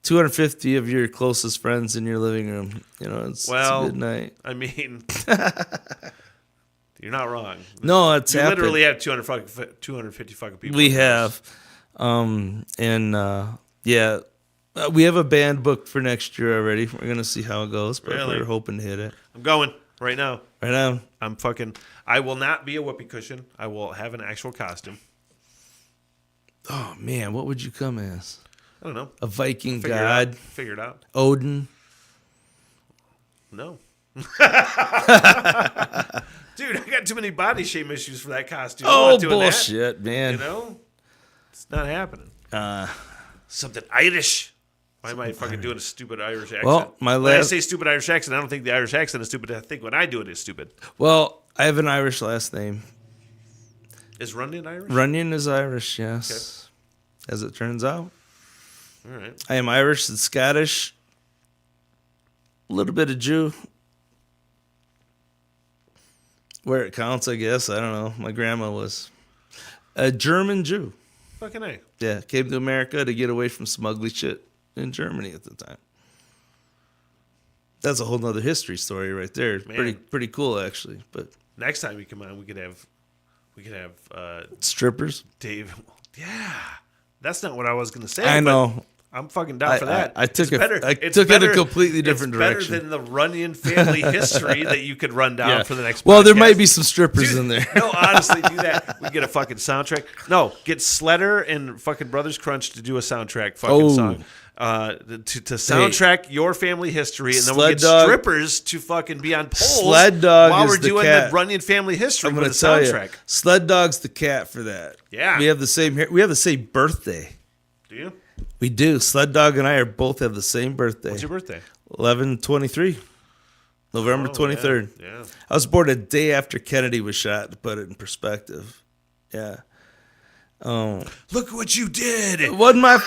250 of your closest friends in your living room. You know, it's a good night. I mean, you're not wrong. No, it's You happened. literally have 250 fucking people. We in this. have. We have a band booked for next year already. We're going to see how it goes, but Really? we're hoping to hit it. I'm going right now. Right now. I will not be a whoopee cushion. I will have an actual costume. Oh, man, what would you come as? I don't know. A Viking Figure god? Figure it out. Odin? No. Dude, I got too many body shape issues for that costume. I'm Oh, not doing bullshit, man. That, you know? It's not happening. Something Irish. Why am I fucking doing a stupid Irish accent? Well, when I say stupid Irish accent, I don't think the Irish accent is stupid. I think when I do it is stupid. Well, I have an Irish last name. Is Runyan Irish? Runyan is Irish, yes. Okay. As it turns out. All right. I am Irish and Scottish. A little bit of Jew. Where it counts, I guess. I don't know. My grandma was a German Jew. Fucking A. Yeah, came to America to get away from some ugly shit in Germany at the time. That's a whole nother history story right there. Man. Pretty cool, actually. But Next time you come on, we could have strippers. Dave. Yeah. That's not what I was going to say. I but know. I'm fucking down for that. I took It's it in a completely different direction. It's better than the Runyan family history that you could run down for the next Well, there podcast. might be some strippers Dude, in there. No, honestly, do that. We get a fucking soundtrack. No, get Sledder and fucking Brothers Crunch to do a soundtrack fucking song. To soundtrack your family history, and then we'll get strippers to fucking be on poles Sled Dog while is we're the doing cat. the Runyan family history I'm with going the to tell soundtrack. you, Sled Dog's the cat for that. Yeah. We have the same hair. We have the same birthday. Do you? We do. Sled Dog and I both have the same birthday. What's your birthday? 11/23, November 23rd. Yeah. I was born a day after Kennedy was shot. To put it in perspective, yeah. Look what you did. It wasn't my.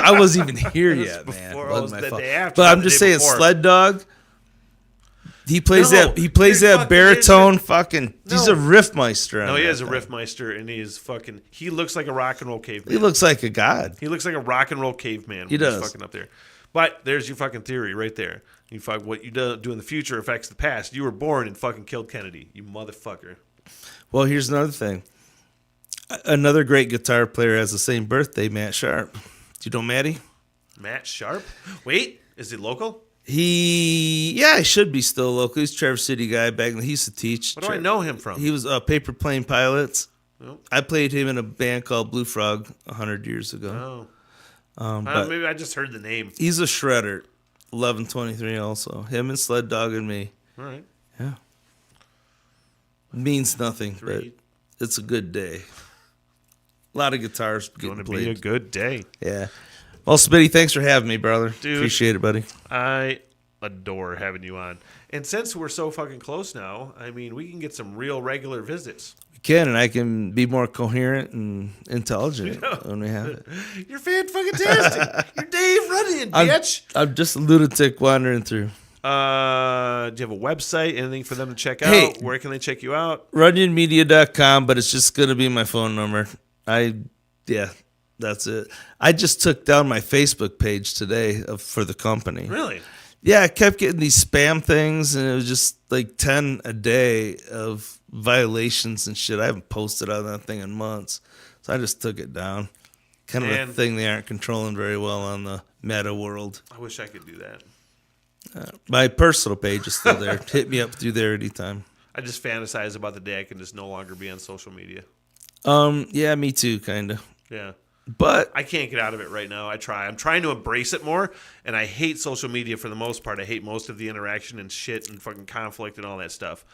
I wasn't even here yet, man. before, It it wasn't was my the fault. day after, But not I'm the just day saying, before. Sled Dog. He plays No, that. He plays there that fucking baritone. isn't. Fucking. He's No. a riffmeister. No, on he that is a thing. riffmeister, and he is fucking. He looks like a rock and roll caveman. He looks like a god. He looks like a rock and roll caveman. He when he's does. fucking up there. But there's your fucking theory right there. You fuck what you do in the future affects the past. You were born and fucking killed Kennedy. You motherfucker. Well, here's another thing. Another great guitar player has the same birthday, Matt Sharp. Do you know Matty? Matt Sharp. Wait, is he local? He should be still local. He's a Traverse City guy back then. He used to teach. What do I know him from? He was Paper Plane Pilots. Nope. I played him in a band called Blue Frog 100 years ago. Oh. But Maybe I just heard the name. he's a shredder. 11/23 also. Him and Sled Dog and me. All right. Yeah. Means nothing, but Three. it's a good day. A lot of guitars Going getting to be a played. good day. Yeah. Well, Smitty, thanks for having me, brother. Dude. Appreciate it, buddy. I adore having you on. And since we're so fucking close now, I mean, we can get some real regular visits. We can, and I can be more coherent and intelligent when we have it. You're fan-fucking-tastic. You're Dave Runyan, bitch. I'm just a lunatic wandering through. Do you have a website? Anything for them to check out? Hey. Where can they check you out? RunyanMedia.com, but it's just going to be my phone number. That's it. I just took down my Facebook page today for the company. Really? Yeah, I kept getting these spam things, and it was just like 10 a day of violations and shit. I haven't posted on that thing in months, so I just took it down. Kind of Man. a thing they aren't controlling very well on the meta world. I wish I could do that. My personal page is still there. Hit me up through there anytime. I just fantasize about the day I can just no longer be on social media. Yeah, me too, kind of. Yeah. But I can't get out of it right now. I try. I'm trying to embrace it more, and I hate social media for the most part. I hate most of the interaction and shit and fucking conflict and all that stuff.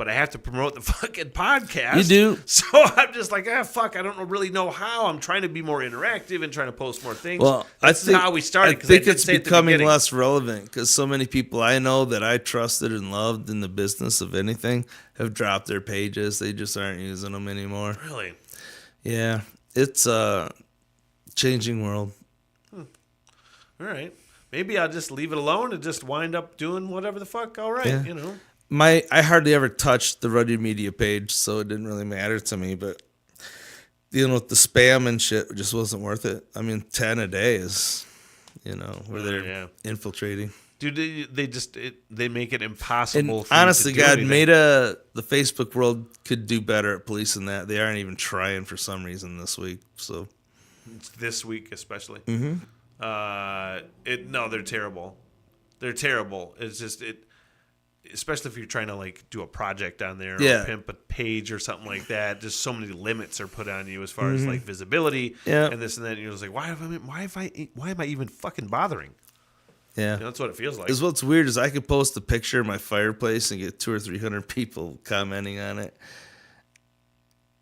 but I have to promote the fucking podcast. You do. So I'm just like, fuck, I don't really know how. I'm trying to be more interactive and trying to post more things. Well, That's how we started. I think it's say at the becoming beginning. less relevant because so many people I know that I trusted and loved in the business of anything have dropped their pages. They just aren't using them anymore. Really? Yeah, it's a changing world. All right. Maybe I'll just leave it alone and just wind up doing whatever the fuck. All right, Yeah. you know. I hardly ever touched the Runyan Media page, so it didn't really matter to me. But dealing with the spam and shit just wasn't worth it. I mean, 10 a day is, where they're infiltrating. Dude, they make it impossible. And for you honestly, to do God, anything. the Facebook world could do better at policing that. They aren't even trying for some reason this week. So This week especially. Mm-hmm. No, they're terrible. They're terrible. It's just especially if you're trying to like do a project on there or pimp a page or something like that. Just so many limits are put on you as far as like visibility and this and that. And you're just like, why am I even fucking bothering? yeah, That's what it feels like. is what's weird is I could post a picture of my fireplace and get 200 or 300 people commenting on it.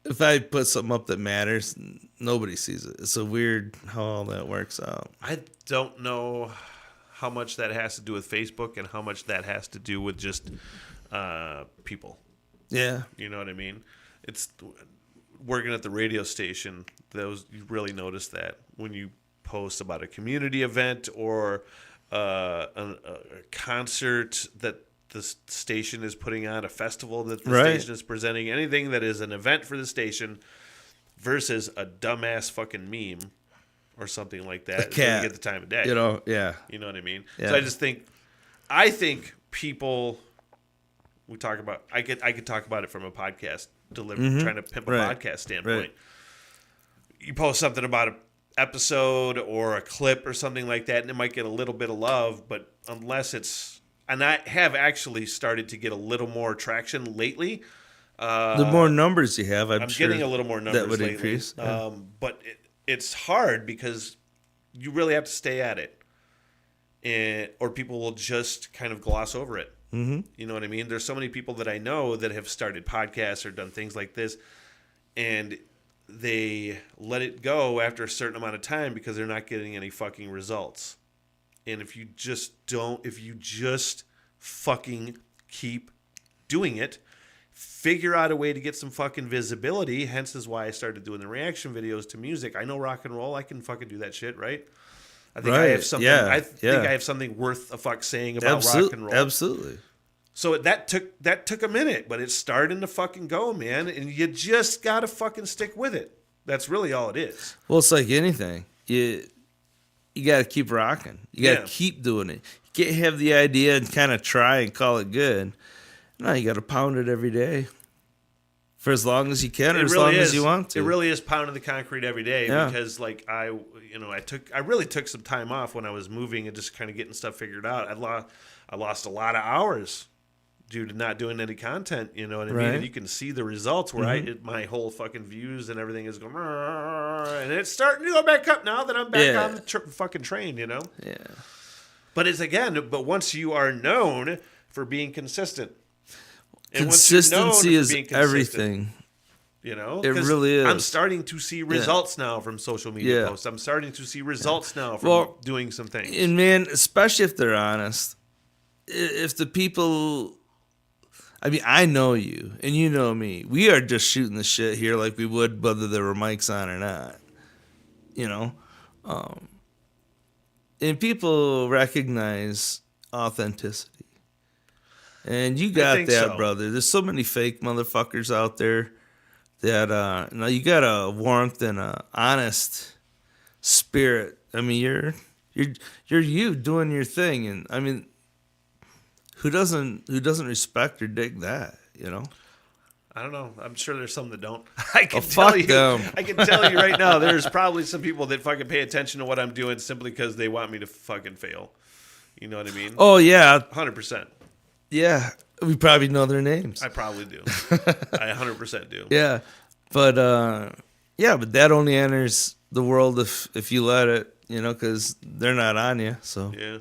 If I put something up that matters, nobody sees it. It's so weird how all that works out. I don't know how much that has to do with Facebook and how much that has to do with just people. Yeah. You know what I mean? It's working at the radio station. You really notice that when you post about a community event or a concert that the station is putting on, a festival that the station is presenting, anything that is an event for the station versus a dumbass fucking meme or something like that. It doesn't get the time of day. You know what I mean? Yeah. So I think people, I could talk about it from a podcast trying to pimp a podcast standpoint. Right. You post something about an episode or a clip or something like that, and it might get a little bit of love, but unless it's, and I have actually started to get a little more traction lately. The more numbers you have, I'm sure getting a little more numbers that would lately. increase. Yeah. But it's hard because you really have to stay at it, or people will just kind of gloss over it. Mm-hmm. You know what I mean? There's so many people that I know that have started podcasts or done things like this, and they let it go after a certain amount of time because they're not getting any fucking results. And if you just fucking keep doing it, figure out a way to get some fucking visibility. Hence is why I started doing the reaction videos to music. I know rock and roll. I can fucking do that shit, right? I think I have something. Yeah. I think I have something worth a fuck saying about rock and roll. Absolutely. So that took a minute, but it's starting to fucking go, man. And you just gotta fucking stick with it. That's really all it is. Well, it's like anything. You got to keep rocking. You got to keep doing it. You can't have the idea and kind of try and call it good. No, you got to pound it every day for as long as you can or as long as you want to. It really is pounding the concrete every day because, like, I really took some time off when I was moving and just kind of getting stuff figured out. I lost a lot of hours due to not doing any content, you know what I mean? And you can see the results where my whole fucking views and everything is going, and it's starting to go back up now that I'm back on the fucking train, you know? Yeah. But once you are known for being consistent. And Consistency is everything. You know? It really is. I'm starting to see results now from social media posts. I'm starting to see results now from doing some things. And man, especially if they're honest, if the people... I mean, I know you, and you know me. We are just shooting the shit here like we would whether there were mics on or not. You know? And people recognize authenticity. And you got that, brother. There's so many fake motherfuckers out there that you got a warmth and a honest spirit. I mean, you're you doing your thing, and I mean, who doesn't respect or dig that, you know? I don't know. I'm sure there's some that don't. I can tell you right now, there's probably some people that fucking pay attention to what I'm doing simply because they want me to fucking fail. You know what I mean? Oh, yeah. 100%. Yeah. We probably know their names. I probably do. I 100% do. Yeah. But, but that only enters the world if you let it, you know, because they're not on you, so. Yeah.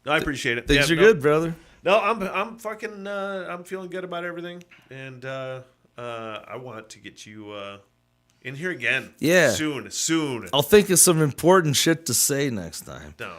No, I appreciate it. Things are good, brother. No, I'm fucking I'm feeling good about everything, and I want to get you in here again. Yeah. Soon. I'll think of some important shit to say next time. No,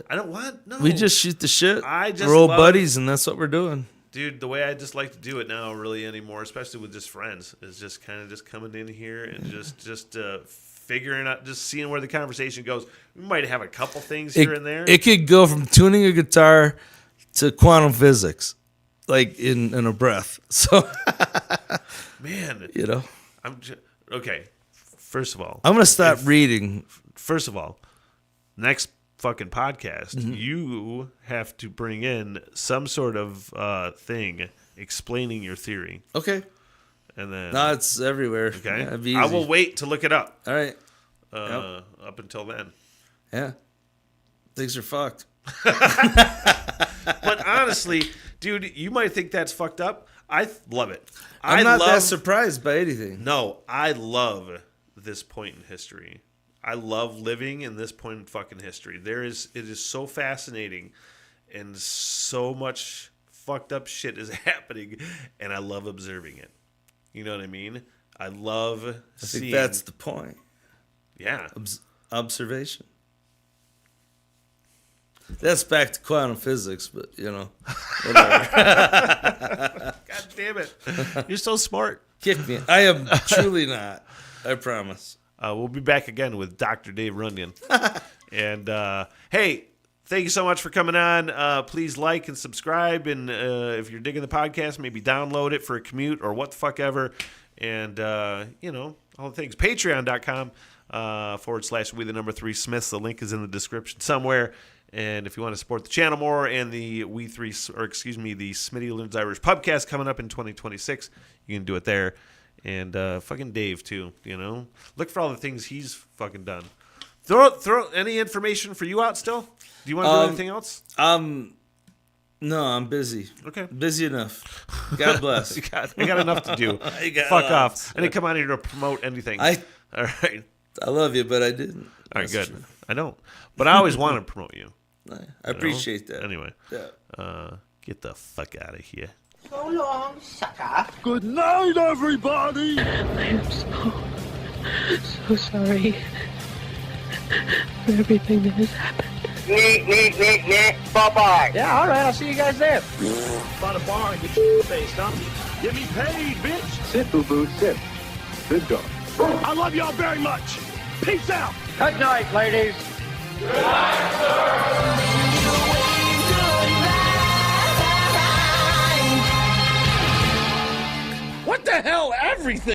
I don't want. No, We just shoot the shit. We're We're old buddies, and that's what we're doing. Dude, the way I just like to do it now, really anymore, especially with just friends, is just kind of just coming in here and just figuring out, just seeing where the conversation goes. We might have a couple things here and there. It could go from tuning a guitar to quantum physics, like in a breath. So, Man, you know, okay. First of all, I'm gonna stop reading. First of all, next fucking podcast, you have to bring in some sort of thing explaining your theory. Okay. And then No, it's everywhere. Okay. Yeah, it'd be I easy. will wait to look it up. All right. Up until then. Yeah. Things are fucked. But honestly, dude, you might think that's fucked up. I love it. I'm not that surprised by anything. No, I love this point in history. I love living in this point in fucking history. It is so fascinating, and so much fucked up shit is happening, and I love observing it. You know what I mean? I love seeing. I think that's the point. Yeah. Observation. That's back to quantum physics, but, you know, whatever. God damn it. You're so smart. Kick me. I am truly not. I promise. We'll be back again with Dr. Dave Runyan. And, hey, thank you so much for coming on. Please like and subscribe. And if you're digging the podcast, maybe download it for a commute or what the fuck ever. And, you know, all the things. Patreon.com /we3 Smiths. The link is in the description somewhere. And if you want to support the channel more and the the Smitty Learns Irish podcast coming up in 2026, you can do it there. And fucking Dave too, you know. Look for all the things he's fucking done. Throw any information for you out still? Do you want to do anything else? No, I'm busy. Okay. Busy enough. God bless. I got enough to do. Fuck off. I didn't come out here to promote anything. All right. I love you, but I didn't. All right, good. True. I don't. But I always want to promote you. I appreciate that. Anyway. Yeah. Get the fuck out of here. So long, sucker. Good night, everybody. I am so sorry for everything that has happened. Neat. Bye-bye. Yeah, all right, I'll see you guys there. By the bar and get your face, huh? Get me paid, bitch. Sit, boo-boo, sit. Good dog. I love y'all very much. Peace out. Good night, ladies. Good night, sir.